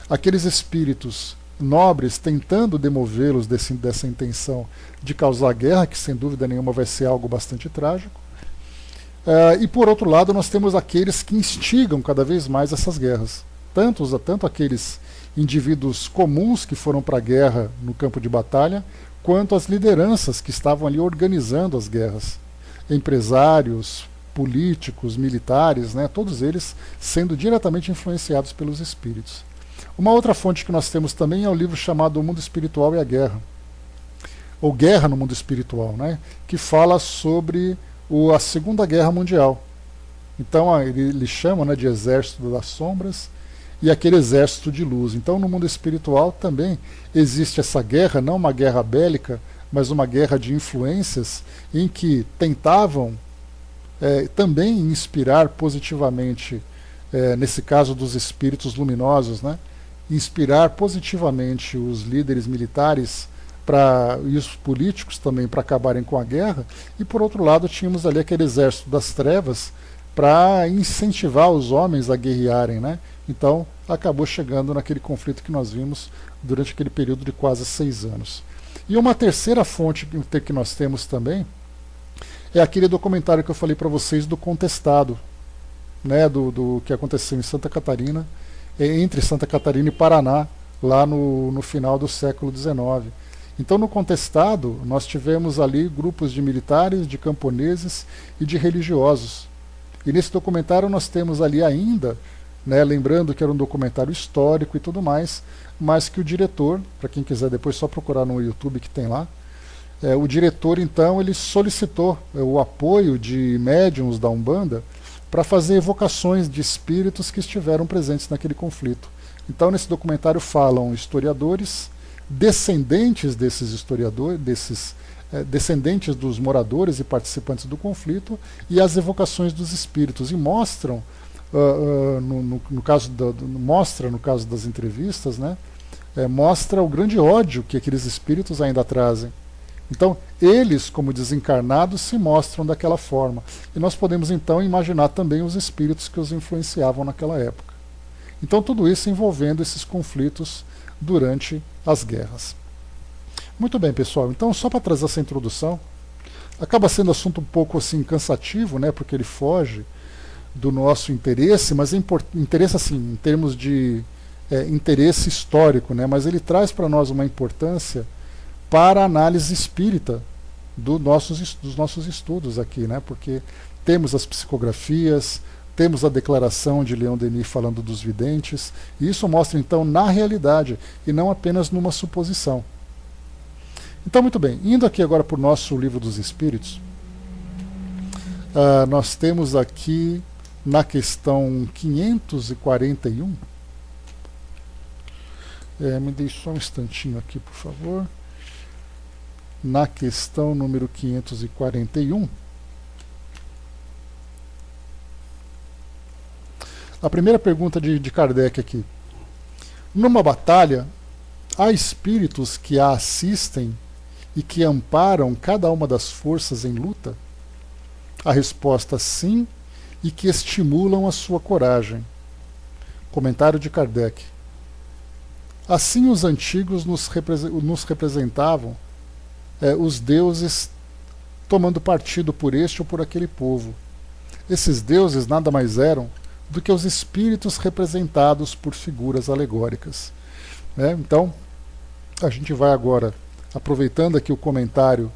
aqueles espíritos nobres tentando demovê-los dessa intenção de causar guerra, que sem dúvida nenhuma vai ser algo bastante trágico. E por outro lado, nós temos aqueles que instigam cada vez mais essas guerras. Tanto aqueles indivíduos comuns que foram para a guerra no campo de batalha, quanto as lideranças que estavam ali organizando as guerras. Empresários, políticos, militares, né, todos eles sendo diretamente influenciados pelos espíritos. Uma outra fonte que nós temos também é o livro chamado O Mundo Espiritual e a Guerra, ou Guerra no Mundo Espiritual, né, que fala sobre a Segunda Guerra Mundial. Então ele chama, né, de Exército das Sombras e aquele Exército de Luz. Então no mundo espiritual também existe essa guerra, não uma guerra bélica, mas uma guerra de influências em que tentavam também inspirar positivamente, nesse caso dos espíritos luminosos, né, inspirar positivamente os líderes militares e os políticos também para acabarem com a guerra. E por outro lado tínhamos ali aquele exército das trevas para incentivar os homens a guerrearem, né? Então acabou chegando naquele conflito que nós vimos durante aquele período de quase 6 anos. E uma terceira fonte que nós temos também é aquele documentário que eu falei para vocês do Contestado. né, do que aconteceu em Santa Catarina, entre Santa Catarina e Paraná, lá no final do século XIX. Então, no contestado, nós tivemos ali grupos de militares, de camponeses e de religiosos. E nesse documentário nós temos ali ainda, né, lembrando que era um documentário histórico e tudo mais, mas que o diretor, para quem quiser depois só procurar no YouTube que tem lá, o diretor então ele solicitou o apoio de médiuns da Umbanda para fazer evocações de espíritos que estiveram presentes naquele conflito. Então nesse documentário falam historiadores, descendentes desses historiadores, descendentes dos moradores e participantes do conflito, e as evocações dos espíritos, e mostram no caso das entrevistas, né, mostra o grande ódio que aqueles espíritos ainda trazem. Então, eles, como desencarnados, se mostram daquela forma. E nós podemos, então, imaginar também os espíritos que os influenciavam naquela época. Então, tudo isso envolvendo esses conflitos durante as guerras. Muito bem, pessoal. Então, só para trazer essa introdução, acaba sendo assunto um pouco assim cansativo, né, porque ele foge do nosso interesse, mas é interesse assim, em termos de interesse histórico, né, mas ele traz para nós uma importância para a análise espírita dos nossos estudos aqui, né? Porque temos as psicografias, temos a declaração de Leon Denis falando dos videntes, e isso mostra então na realidade e não apenas numa suposição. Então, muito bem, indo aqui agora para o nosso Livro dos Espíritos, nós temos aqui na questão 541, me deixe só um instantinho aqui, por favor. Na questão número 541, a primeira pergunta de Kardec aqui: numa batalha, há espíritos que a assistem e que amparam cada uma das forças em luta? A resposta: sim, e que estimulam a sua coragem. Comentário de Kardec: assim os antigos nos representavam os deuses tomando partido por este ou por aquele povo. Esses deuses nada mais eram do que os espíritos representados por figuras alegóricas. Então, a gente vai agora, aproveitando aqui o comentário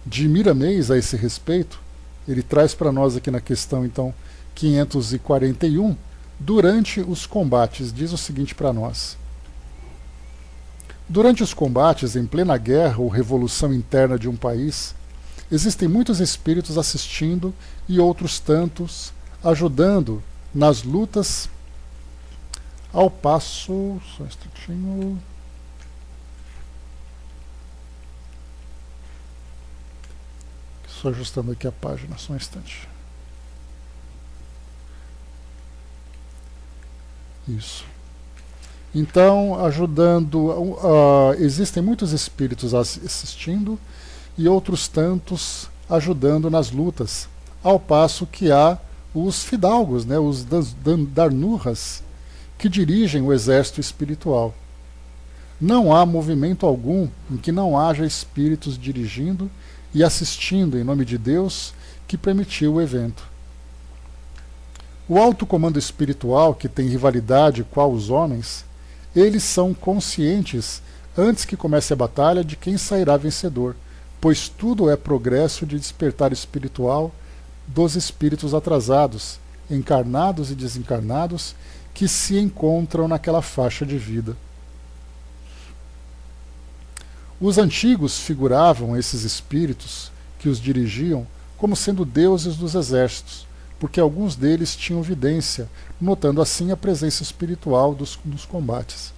de Miramês a esse respeito, ele traz para nós aqui na questão, então, 541, durante os combates, diz o seguinte para nós: durante os combates, em plena guerra ou revolução interna de um país, existem muitos espíritos assistindo e outros tantos ajudando nas lutas, ao passo... Só um instantinho... Só ajustando aqui a página, só um instante. Isso. Então, ajudando, existem muitos espíritos assistindo e outros tantos ajudando nas lutas, ao passo que há os fidalgos, né, os Darnurras, que dirigem o exército espiritual. Não há movimento algum em que não haja espíritos dirigindo e assistindo em nome de Deus que permitiu o evento. O alto comando espiritual, que tem rivalidade qual os homens, eles são conscientes, antes que comece a batalha, de quem sairá vencedor, pois tudo é progresso de despertar espiritual dos espíritos atrasados, encarnados e desencarnados, que se encontram naquela faixa de vida. Os antigos figuravam esses espíritos que os dirigiam como sendo deuses dos exércitos, porque alguns deles tinham vidência, notando assim a presença espiritual nos combates.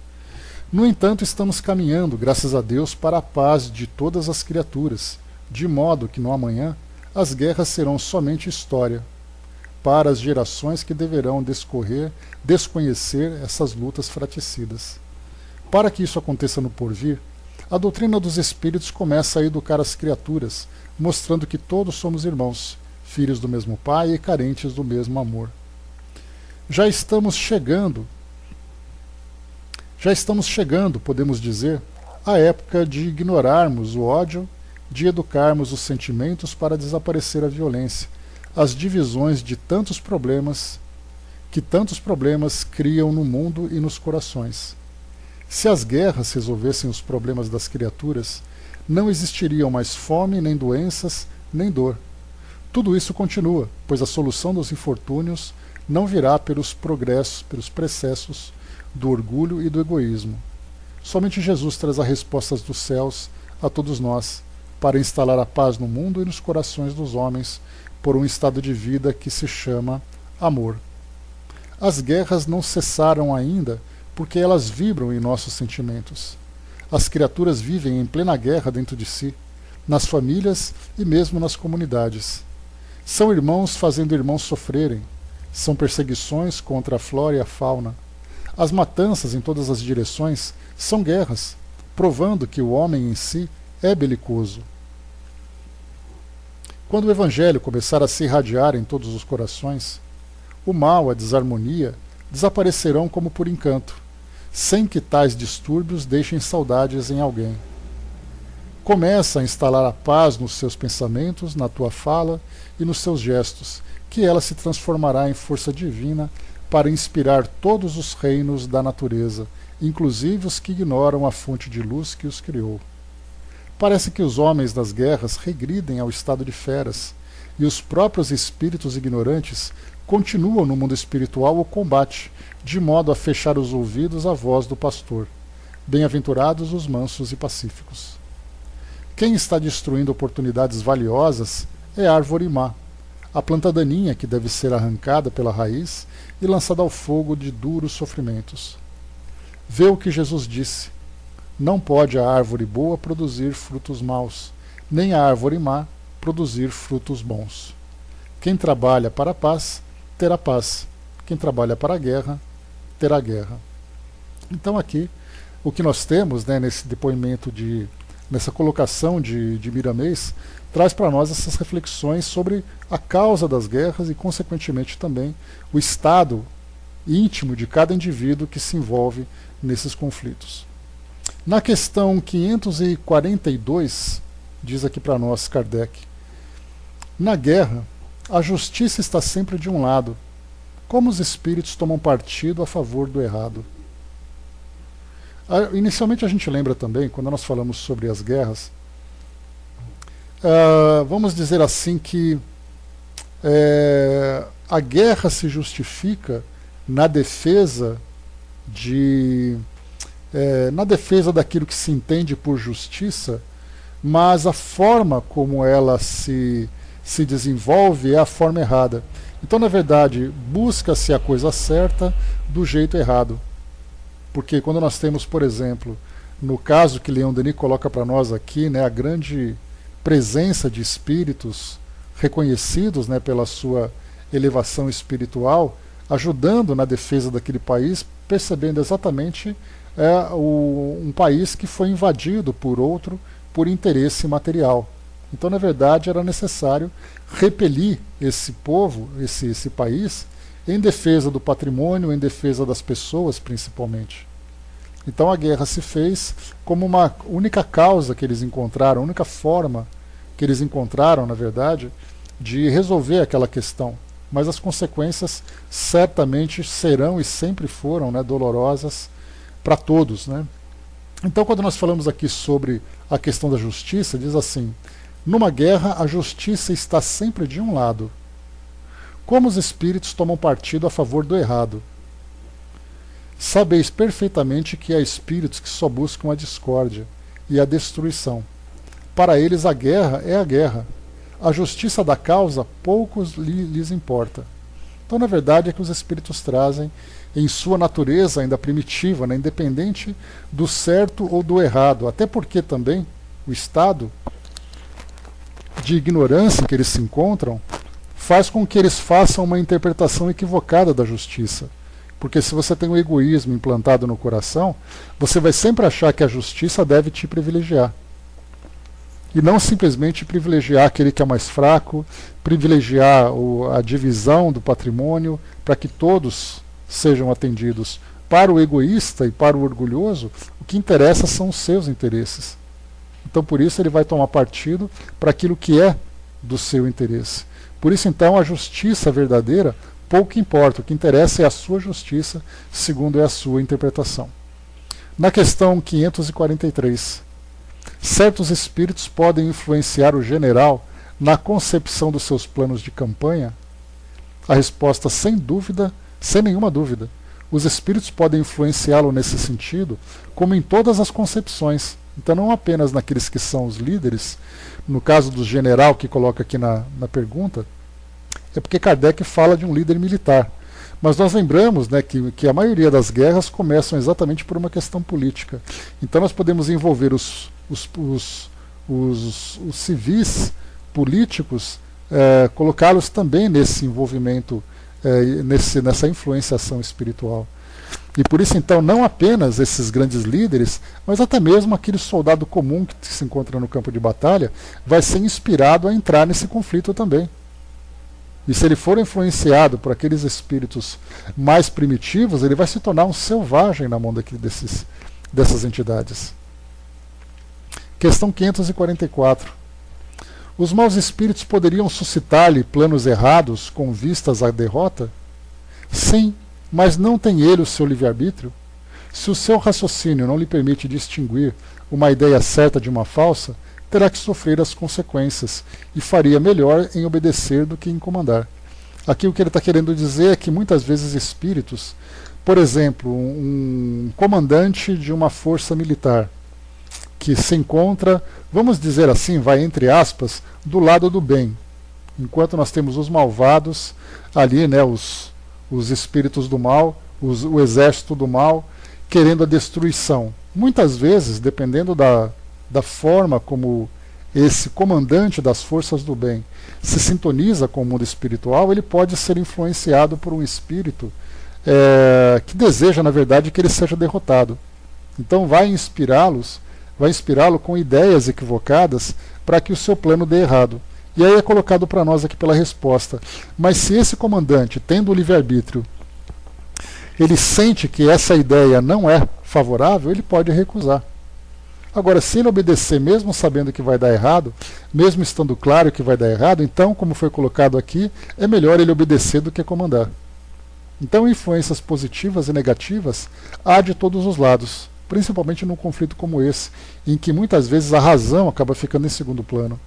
No entanto, estamos caminhando, graças a Deus, para a paz de todas as criaturas, de modo que no amanhã as guerras serão somente história, para as gerações que deverão desconhecer essas lutas fraticidas. Para que isso aconteça no porvir, a doutrina dos espíritos começa a educar as criaturas, mostrando que todos somos irmãos, filhos do mesmo Pai e carentes do mesmo amor. Já estamos chegando, podemos dizer, à época de ignorarmos o ódio, de educarmos os sentimentos para desaparecer a violência, as divisões de tantos problemas que tantos problemas criam no mundo e nos corações. Se as guerras resolvessem os problemas das criaturas, não existiriam mais fome, nem doenças, nem dor. Tudo isso continua, pois a solução dos infortúnios não virá pelos progressos, pelos precessos do orgulho e do egoísmo. Somente Jesus traz as respostas dos céus a todos nós, para instalar a paz no mundo e nos corações dos homens, por um estado de vida que se chama amor. As guerras não cessaram ainda, porque elas vibram em nossos sentimentos. As criaturas vivem em plena guerra dentro de si, nas famílias e mesmo nas comunidades. São irmãos fazendo irmãos sofrerem. São perseguições contra a flora e a fauna. As matanças em todas as direções são guerras, provando que o homem em si é belicoso. Quando o Evangelho começar a se irradiar em todos os corações, o mal, a desarmonia, desaparecerão como por encanto, sem que tais distúrbios deixem saudades em alguém. Começa a instalar a paz nos seus pensamentos, na tua fala e nos seus gestos, que ela se transformará em força divina para inspirar todos os reinos da natureza, inclusive os que ignoram a fonte de luz que os criou. Parece que os homens das guerras regridem ao estado de feras, e os próprios espíritos ignorantes continuam no mundo espiritual o combate, de modo a fechar os ouvidos à voz do pastor. Bem-aventurados os mansos e pacíficos. Quem está destruindo oportunidades valiosas é a árvore má, a planta daninha que deve ser arrancada pela raiz e lançada ao fogo de duros sofrimentos. Vê o que Jesus disse: não pode a árvore boa produzir frutos maus, nem a árvore má produzir frutos bons. Quem trabalha para a paz, terá paz. Quem trabalha para a guerra, terá guerra. Então aqui, o que nós temos, né, nesse depoimento, nessa colocação de Miramês, traz para nós essas reflexões sobre a causa das guerras e, consequentemente, também o estado íntimo de cada indivíduo que se envolve nesses conflitos. Na questão 542, diz aqui para nós Kardec: na guerra, a justiça está sempre de um lado. Como os espíritos tomam partido a favor do errado? Inicialmente a gente lembra também, quando nós falamos sobre as guerras, vamos dizer assim que a guerra se justifica na defesa daquilo que se entende por justiça, mas a forma como ela se desenvolve é a forma errada. Então, na verdade, busca-se a coisa certa do jeito errado. Porque quando nós temos, por exemplo, no caso que Leon Denis coloca para nós aqui, né, a grande presença de espíritos reconhecidos, né, pela sua elevação espiritual, ajudando na defesa daquele país, percebendo exatamente um país que foi invadido por outro por interesse material. Então, na verdade, era necessário repelir esse povo, esse país, em defesa do patrimônio, em defesa das pessoas, principalmente. Então a guerra se fez como uma única causa que eles encontraram, a única forma que eles encontraram, na verdade, de resolver aquela questão. Mas as consequências certamente serão e sempre foram, né, dolorosas para todos, né? Então, quando nós falamos aqui sobre a questão da justiça, diz assim: numa guerra, a justiça está sempre de um lado. Como os espíritos tomam partido a favor do errado? Sabeis perfeitamente que há espíritos que só buscam a discórdia e a destruição. Para eles a guerra é a guerra. A justiça da causa poucos lhes importa. Então, na verdade, é que os espíritos trazem, em sua natureza ainda primitiva, né, independente do certo ou do errado, até porque também o estado de ignorância em que eles se encontram faz com que eles façam uma interpretação equivocada da justiça. Porque se você tem o egoísmo implantado no coração, você vai sempre achar que a justiça deve te privilegiar. E não simplesmente privilegiar aquele que é mais fraco, privilegiar a divisão do patrimônio para que todos sejam atendidos. Para o egoísta e para o orgulhoso, o que interessa são os seus interesses. Então, por isso, ele vai tomar partido para aquilo que é do seu interesse. Por isso, então, a justiça verdadeira pouco importa, o que interessa é a sua justiça, segundo é a sua interpretação. Na questão 543, certos espíritos podem influenciar o general na concepção dos seus planos de campanha? A resposta, sem dúvida, sem nenhuma dúvida. Os espíritos podem influenciá-lo nesse sentido, como em todas as concepções. Então, não apenas naqueles que são os líderes, no caso do general que coloca aqui na pergunta, é porque Kardec fala de um líder militar. Mas nós lembramos, né, que a maioria das guerras começam exatamente por uma questão política. Então nós podemos envolver os civis políticos, colocá-los também nesse envolvimento, nessa influenciação espiritual. E por isso, então, não apenas esses grandes líderes, mas até mesmo aquele soldado comum que se encontra no campo de batalha vai ser inspirado a entrar nesse conflito também. E se ele for influenciado por aqueles espíritos mais primitivos, ele vai se tornar um selvagem na mão dessas entidades. Questão 544. Os maus espíritos poderiam suscitar-lhe planos errados com vistas à derrota? Sim, mas não tem ele o seu livre-arbítrio? Se o seu raciocínio não lhe permite distinguir uma ideia certa de uma falsa, terá que sofrer as consequências, e faria melhor em obedecer do que em comandar. Aqui o que ele está querendo dizer é que muitas vezes espíritos, por exemplo, um comandante de uma força militar, que se encontra, vamos dizer assim, vai entre aspas, do lado do bem, enquanto nós temos os malvados ali, né, os espíritos do mal, o exército do mal, querendo a destruição. Muitas vezes, dependendo da forma como esse comandante das forças do bem se sintoniza com o mundo espiritual, ele pode ser influenciado por um espírito que deseja, na verdade, que ele seja derrotado. Então vai inspirá-lo com ideias equivocadas para que o seu plano dê errado. E aí é colocado para nós aqui pela resposta. Mas se esse comandante, tendo o livre-arbítrio, ele sente que essa ideia não é favorável, ele pode recusar. Agora, se ele obedecer, mesmo sabendo que vai dar errado, mesmo estando claro que vai dar errado, então, como foi colocado aqui, é melhor ele obedecer do que comandar. Então, influências positivas e negativas há de todos os lados, principalmente num conflito como esse, em que muitas vezes a razão acaba ficando em segundo plano.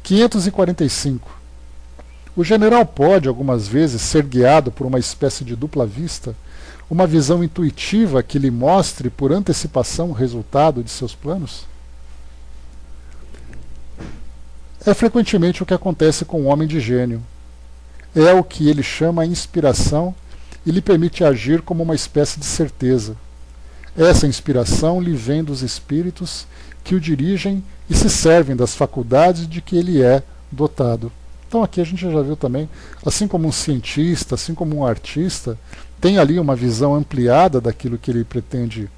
545. O general pode, algumas vezes, ser guiado por uma espécie de dupla vista, uma visão intuitiva que lhe mostre por antecipação o resultado de seus planos? É frequentemente o que acontece com o homem de gênio. É o que ele chama a inspiração e lhe permite agir como uma espécie de certeza. Essa inspiração lhe vem dos espíritos que o dirigem e se servem das faculdades de que ele é dotado. Então aqui a gente já viu também, assim como um cientista, assim como um artista, tem ali uma visão ampliada daquilo que ele pretende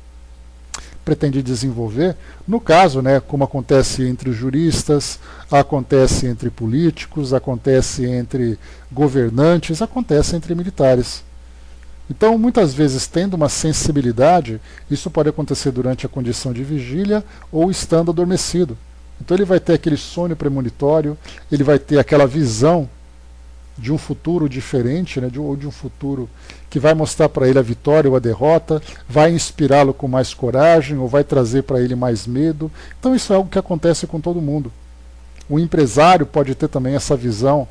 desenvolver. No caso, né, como acontece entre juristas, acontece entre políticos, acontece entre governantes, acontece entre militares. Então, muitas vezes, tendo uma sensibilidade, isso pode acontecer durante a condição de vigília ou estando adormecido. Então ele vai ter aquele sonho premonitório, ele vai ter aquela visão de um futuro diferente, né, ou de um futuro que vai mostrar para ele a vitória ou a derrota, vai inspirá-lo com mais coragem ou vai trazer para ele mais medo. Então isso é algo que acontece com todo mundo. O empresário pode ter também essa visão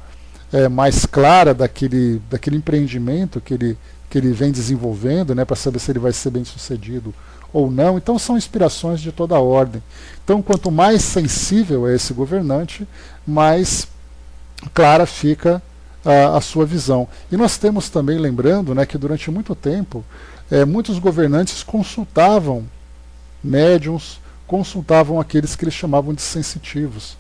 mais clara daquele empreendimento que ele vem desenvolvendo, né, para saber se ele vai ser bem sucedido ou não. Então são inspirações de toda a ordem. Então quanto mais sensível é esse governante, mais clara fica a sua visão. E nós temos também, lembrando, né, que durante muito tempo muitos governantes consultavam médiuns, consultavam aqueles que eles chamavam de sensitivos.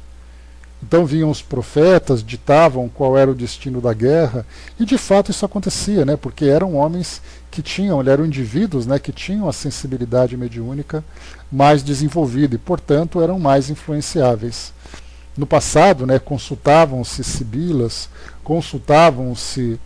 Então vinham os profetas, ditavam qual era o destino da guerra, e de fato isso acontecia, né, porque eram homens que eram indivíduos, né, que tinham a sensibilidade mediúnica mais desenvolvida e, portanto, eram mais influenciáveis. No passado, né, consultavam-se sibilas, consultavam-se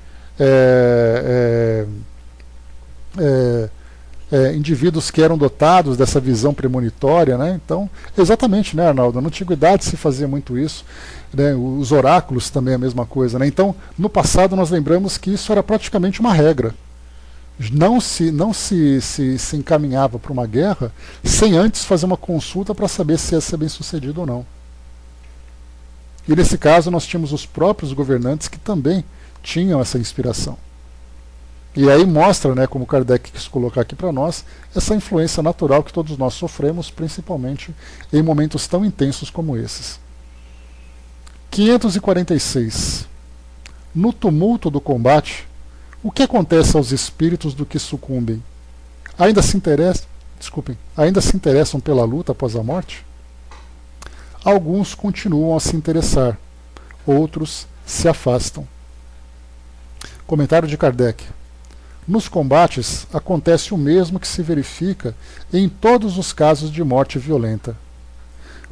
indivíduos que eram dotados dessa visão premonitória, né? Então, exatamente, né, Arnaldo? Na antiguidade se fazia muito isso, né? Os oráculos também é a mesma coisa, né? Então, no passado nós lembramos que isso era praticamente uma regra. Não se encaminhava para uma guerra sem antes fazer uma consulta para saber se ia ser bem sucedido ou não. E nesse caso nós tínhamos os próprios governantes que também tinham essa inspiração. E aí mostra, né, como Kardec quis colocar aqui para nós, essa influência natural que todos nós sofremos, principalmente em momentos tão intensos como esses. 546. No tumulto do combate, o que acontece aos espíritos do que sucumbem? Ainda se interessam pela luta após a morte? Alguns continuam a se interessar, outros se afastam. Comentário de Kardec. Nos combates, acontece o mesmo que se verifica em todos os casos de morte violenta.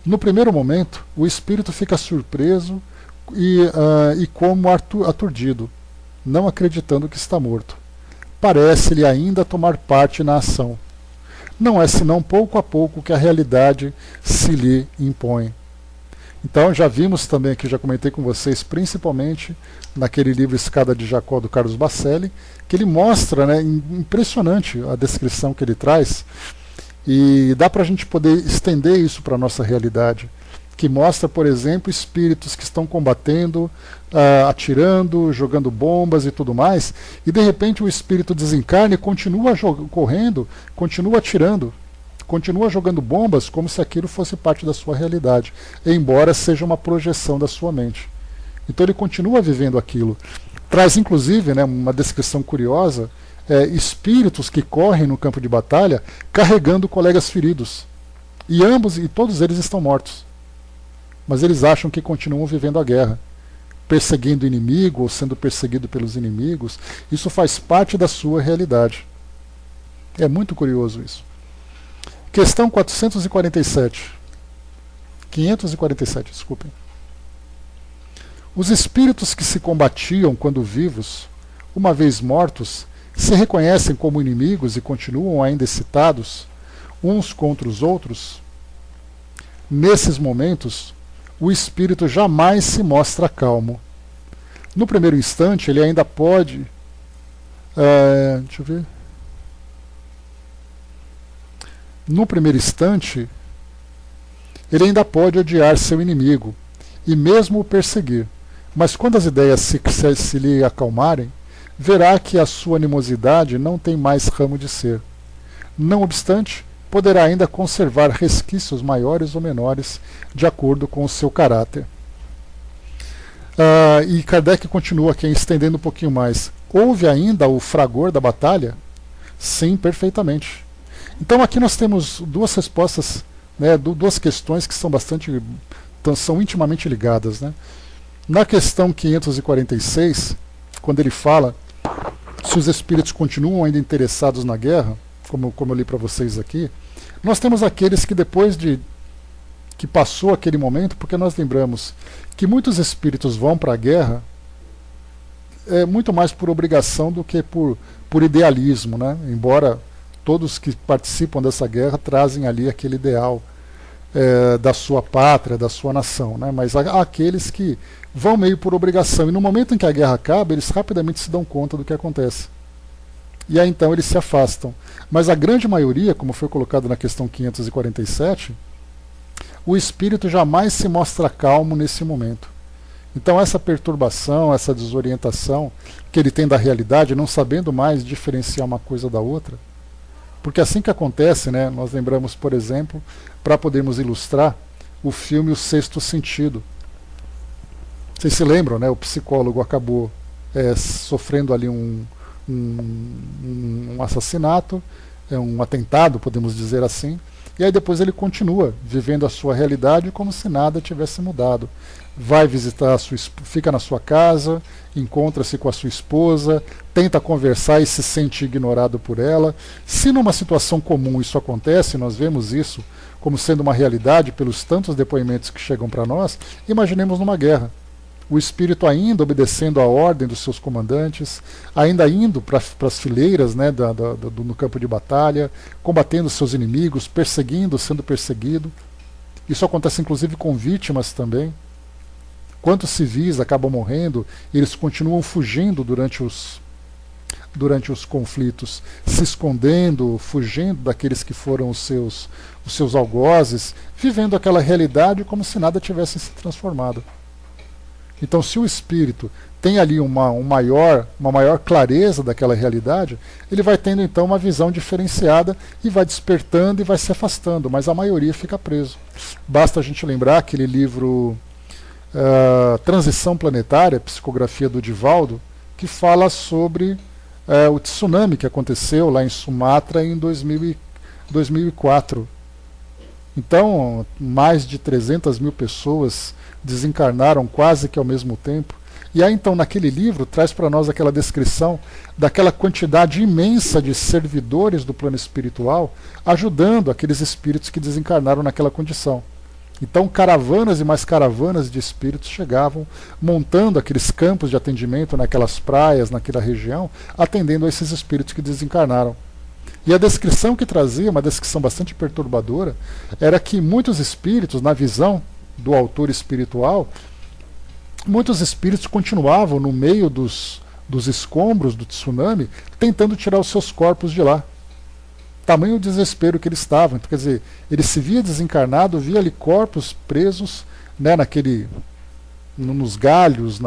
No primeiro momento, o espírito fica surpreso e como aturdido, não acreditando que está morto. Parece-lhe ainda tomar parte na ação. Não é senão pouco a pouco que a realidade se lhe impõe. Então já vimos também aqui, já comentei com vocês, principalmente naquele livro Escada de Jacó, do Carlos Bacelli, que ele mostra, né, impressionante a descrição que ele traz, e dá para a gente poder estender isso para a nossa realidade, que mostra, por exemplo, espíritos que estão combatendo, atirando, jogando bombas e tudo mais, e de repente o espírito desencarna e continua correndo, continua atirando, continua jogando bombas como se aquilo fosse parte da sua realidade, embora seja uma projeção da sua mente. Então ele continua vivendo aquilo. Traz inclusive, né, uma descrição curiosa, espíritos que correm no campo de batalha carregando colegas feridos. E todos eles estão mortos. Mas eles acham que continuam vivendo a guerra, perseguindo o inimigo ou sendo perseguido pelos inimigos. Isso faz parte da sua realidade. É muito curioso isso. Questão 447. 547, desculpem. Os espíritos que se combatiam quando vivos, uma vez mortos, se reconhecem como inimigos e continuam ainda excitados, uns contra os outros? Nesses momentos, o espírito jamais se mostra calmo. No primeiro instante, ele ainda pode... deixa eu ver... No primeiro instante, ele ainda pode odiar seu inimigo e mesmo o perseguir, mas quando as ideias se lhe acalmarem, verá que a sua animosidade não tem mais ramo de ser. Não obstante, poderá ainda conservar resquícios maiores ou menores de acordo com o seu caráter. E Kardec continua aqui, estendendo um pouquinho mais. Houve ainda o fragor da batalha? Sim, perfeitamente. Então aqui nós temos duas respostas, né, duas questões que são intimamente ligadas, né? Na questão 546, quando ele fala se os espíritos continuam ainda interessados na guerra, como eu li para vocês aqui, nós temos aqueles que depois que passou aquele momento, porque nós lembramos que muitos espíritos vão para a guerra muito mais por obrigação do que por idealismo, né? Embora todos que participam dessa guerra trazem ali aquele ideal da sua pátria, da sua nação, né? Mas há aqueles que vão meio por obrigação, e no momento em que a guerra acaba, eles rapidamente se dão conta do que acontece. E aí então eles se afastam. Mas a grande maioria, como foi colocado na questão 547, o espírito jamais se mostra calmo nesse momento. Então essa perturbação, essa desorientação que ele tem da realidade, não sabendo mais diferenciar uma coisa da outra, porque assim que acontece, né, nós lembramos, por exemplo, para podermos ilustrar, o filme O Sexto Sentido. Vocês se lembram, né, o psicólogo acabou sofrendo ali um assassinato, um atentado, podemos dizer assim, e aí depois ele continua vivendo a sua realidade como se nada tivesse mudado. Vai visitar fica na sua casa, encontra-se com a sua esposa, tenta conversar e se sente ignorado por ela. Se numa situação comum isso acontece, nós vemos isso como sendo uma realidade pelos tantos depoimentos que chegam para nós, imaginemos numa guerra. o espírito ainda obedecendo a ordem dos seus comandantes, ainda indo para as fileiras, né, no campo de batalha, combatendo seus inimigos, perseguindo, sendo perseguido. Isso acontece inclusive com vítimas também. Quantos civis acabam morrendo e eles continuam fugindo durante os conflitos, se escondendo, fugindo daqueles que foram os seus algozes, vivendo aquela realidade como se nada tivesse se transformado. Então, se o espírito tem ali uma maior clareza daquela realidade, ele vai tendo então uma visão diferenciada e vai despertando e vai se afastando, mas a maioria fica preso. Basta a gente lembrar aquele livro Transição Planetária, psicografia do Divaldo, que fala sobre o tsunami que aconteceu lá em Sumatra em 2004. Então, mais de 300 mil pessoas desencarnaram quase que ao mesmo tempo. E aí, então, naquele livro, traz para nós aquela descrição daquela quantidade imensa de servidores do plano espiritual ajudando aqueles espíritos que desencarnaram naquela condição. Então, caravanas e mais caravanas de espíritos chegavam, montando aqueles campos de atendimento naquelas praias, naquela região, atendendo a esses espíritos que desencarnaram. E a descrição que trazia, uma descrição bastante perturbadora, era que muitos espíritos, na visão do autor espiritual, muitos espíritos continuavam no meio dos escombros do tsunami, tentando tirar os seus corpos de lá. Tamanho o desespero que eles estavam. Então, quer dizer, ele se via desencarnado, via ali corpos presos, né, nos galhos,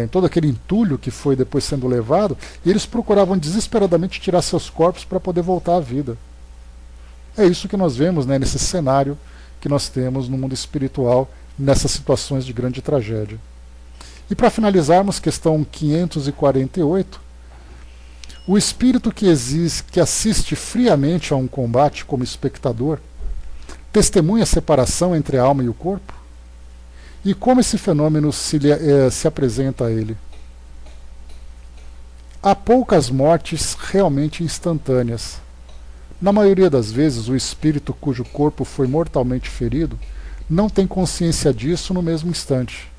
em todo aquele entulho que foi depois sendo levado, e eles procuravam desesperadamente tirar seus corpos para poder voltar à vida. É isso que nós vemos, né, nesse cenário que nós temos no mundo espiritual, nessas situações de grande tragédia. E para finalizarmos, questão 548, o espírito que assiste friamente a um combate como espectador, testemunha a separação entre a alma e o corpo? E como esse fenômeno se apresenta a ele? Há poucas mortes realmente instantâneas. Na maioria das vezes, o espírito cujo corpo foi mortalmente ferido não tem consciência disso no mesmo instante.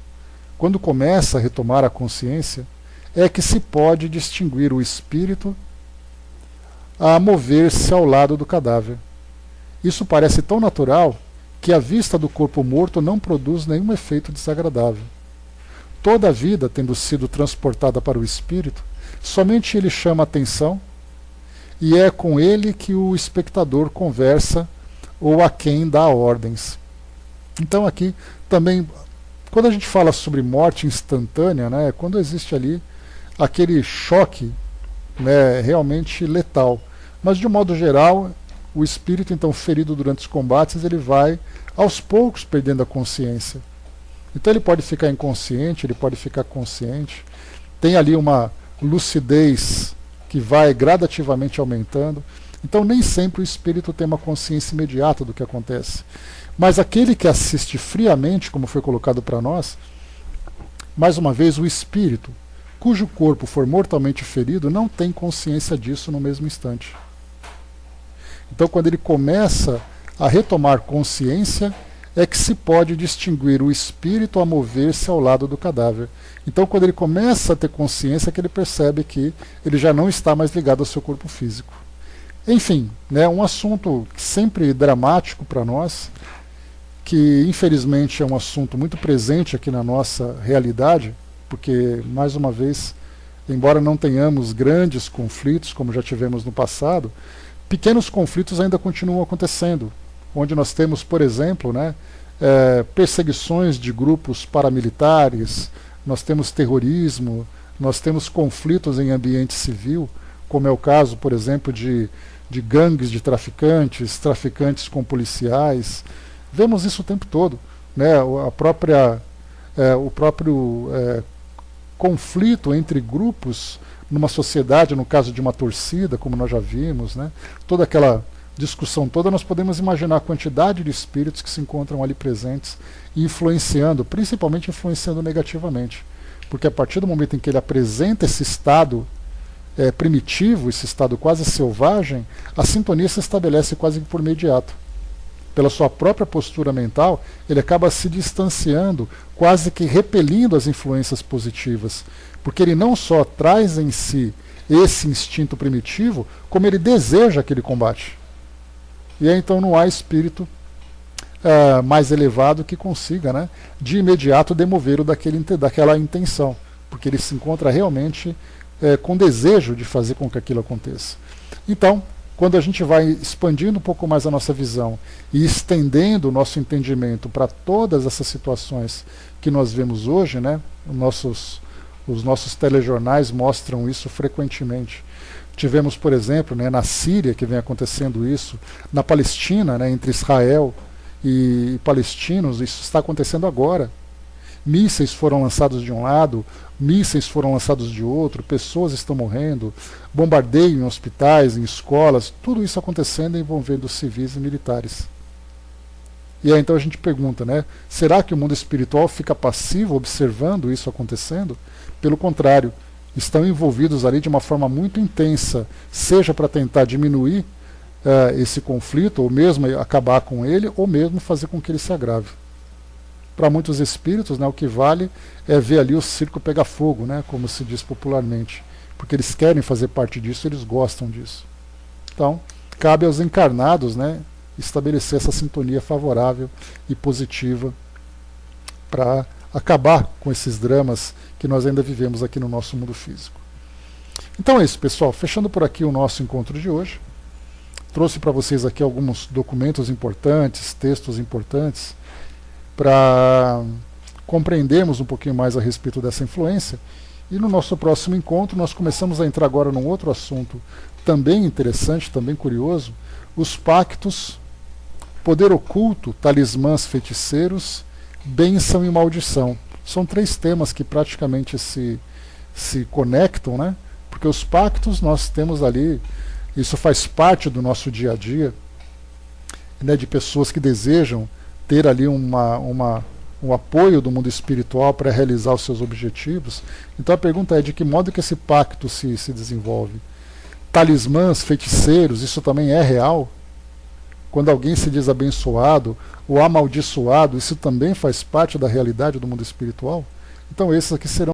Quando começa a retomar a consciência, é que se pode distinguir o espírito a mover-se ao lado do cadáver. Isso parece tão natural que a vista do corpo morto não produz nenhum efeito desagradável. Toda a vida tendo sido transportada para o espírito, somente ele chama a atenção e é com ele que o espectador conversa ou a quem dá ordens. Então aqui também, quando a gente fala sobre morte instantânea, né, é quando existe ali aquele choque, né, realmente letal. Mas de um modo geral, o espírito então ferido durante os combates, ele vai aos poucos perdendo a consciência. Então ele pode ficar inconsciente, ele pode ficar consciente. Tem ali uma lucidez que vai gradativamente aumentando. Então nem sempre o espírito tem uma consciência imediata do que acontece. Mas aquele que assiste friamente, como foi colocado para nós, mais uma vez o espírito cujo corpo for mortalmente ferido não tem consciência disso no mesmo instante. Então, quando ele começa a retomar consciência, é que se pode distinguir o espírito a mover-se ao lado do cadáver. Então, quando ele começa a ter consciência, é que ele percebe que ele já não está mais ligado ao seu corpo físico. Enfim, né, um assunto sempre dramático para nós, que infelizmente é um assunto muito presente aqui na nossa realidade, porque, mais uma vez, embora não tenhamos grandes conflitos, como já tivemos no passado, pequenos conflitos ainda continuam acontecendo, onde nós temos, por exemplo, né, perseguições de grupos paramilitares, nós temos terrorismo, nós temos conflitos em ambiente civil, como é o caso, por exemplo, de gangues de traficantes com policiais. Vemos isso o tempo todo, né, o próprio conflito entre grupos numa sociedade, no caso de uma torcida, como nós já vimos, né? Toda aquela discussão toda, nós podemos imaginar a quantidade de espíritos que se encontram ali presentes e influenciando, principalmente influenciando negativamente. Porque a partir do momento em que ele apresenta esse estado primitivo, esse estado quase selvagem, a sintonia se estabelece quase que por imediato. pela sua própria postura mental, ele acaba se distanciando, quase que repelindo as influências positivas, porque ele não só traz em si esse instinto primitivo, como ele deseja aquele combate. E aí então não há espírito mais elevado que consiga, né, de imediato demovê-lo daquela intenção, porque ele se encontra realmente com desejo de fazer com que aquilo aconteça. Então, quando a gente vai expandindo um pouco mais a nossa visão e estendendo o nosso entendimento para todas essas situações que nós vemos hoje, né, os nossos telejornais mostram isso frequentemente. Tivemos, por exemplo, né, na Síria, que vem acontecendo isso, na Palestina, né, entre Israel e palestinos, isso está acontecendo agora. Mísseis foram lançados de um lado, mísseis foram lançados de outro, pessoas estão morrendo, bombardeio em hospitais, em escolas, tudo isso acontecendo envolvendo civis e militares. E aí então a gente pergunta, né, será que o mundo espiritual fica passivo observando isso acontecendo? Pelo contrário, estão envolvidos ali de uma forma muito intensa, seja para tentar diminuir esse conflito, ou mesmo acabar com ele, ou mesmo fazer com que ele se agrave. Para muitos espíritos, né, o que vale é ver ali o circo pegar fogo, né, como se diz popularmente, porque eles querem fazer parte disso, eles gostam disso. Então, cabe aos encarnados, né, estabelecer essa sintonia favorável e positiva para acabar com esses dramas que nós ainda vivemos aqui no nosso mundo físico. Então é isso, pessoal. Fechando por aqui o nosso encontro de hoje. Trouxe para vocês aqui alguns documentos importantes, textos importantes, para compreendermos um pouquinho mais a respeito dessa influência. E no nosso próximo encontro nós começamos a entrar agora num outro assunto também interessante, também curioso, os pactos, poder oculto, talismãs feiticeiros, bênção e maldição. São 3 temas que praticamente se conectam, né? Porque os pactos nós temos ali, isso faz parte do nosso dia a dia, né, de pessoas que desejam ter ali um apoio do mundo espiritual para realizar os seus objetivos. Então a pergunta é de que modo que esse pacto se desenvolve? Talismãs, feiticeiros, isso também é real? Quando alguém se diz abençoado ou amaldiçoado, isso também faz parte da realidade do mundo espiritual? Então esses aqui serão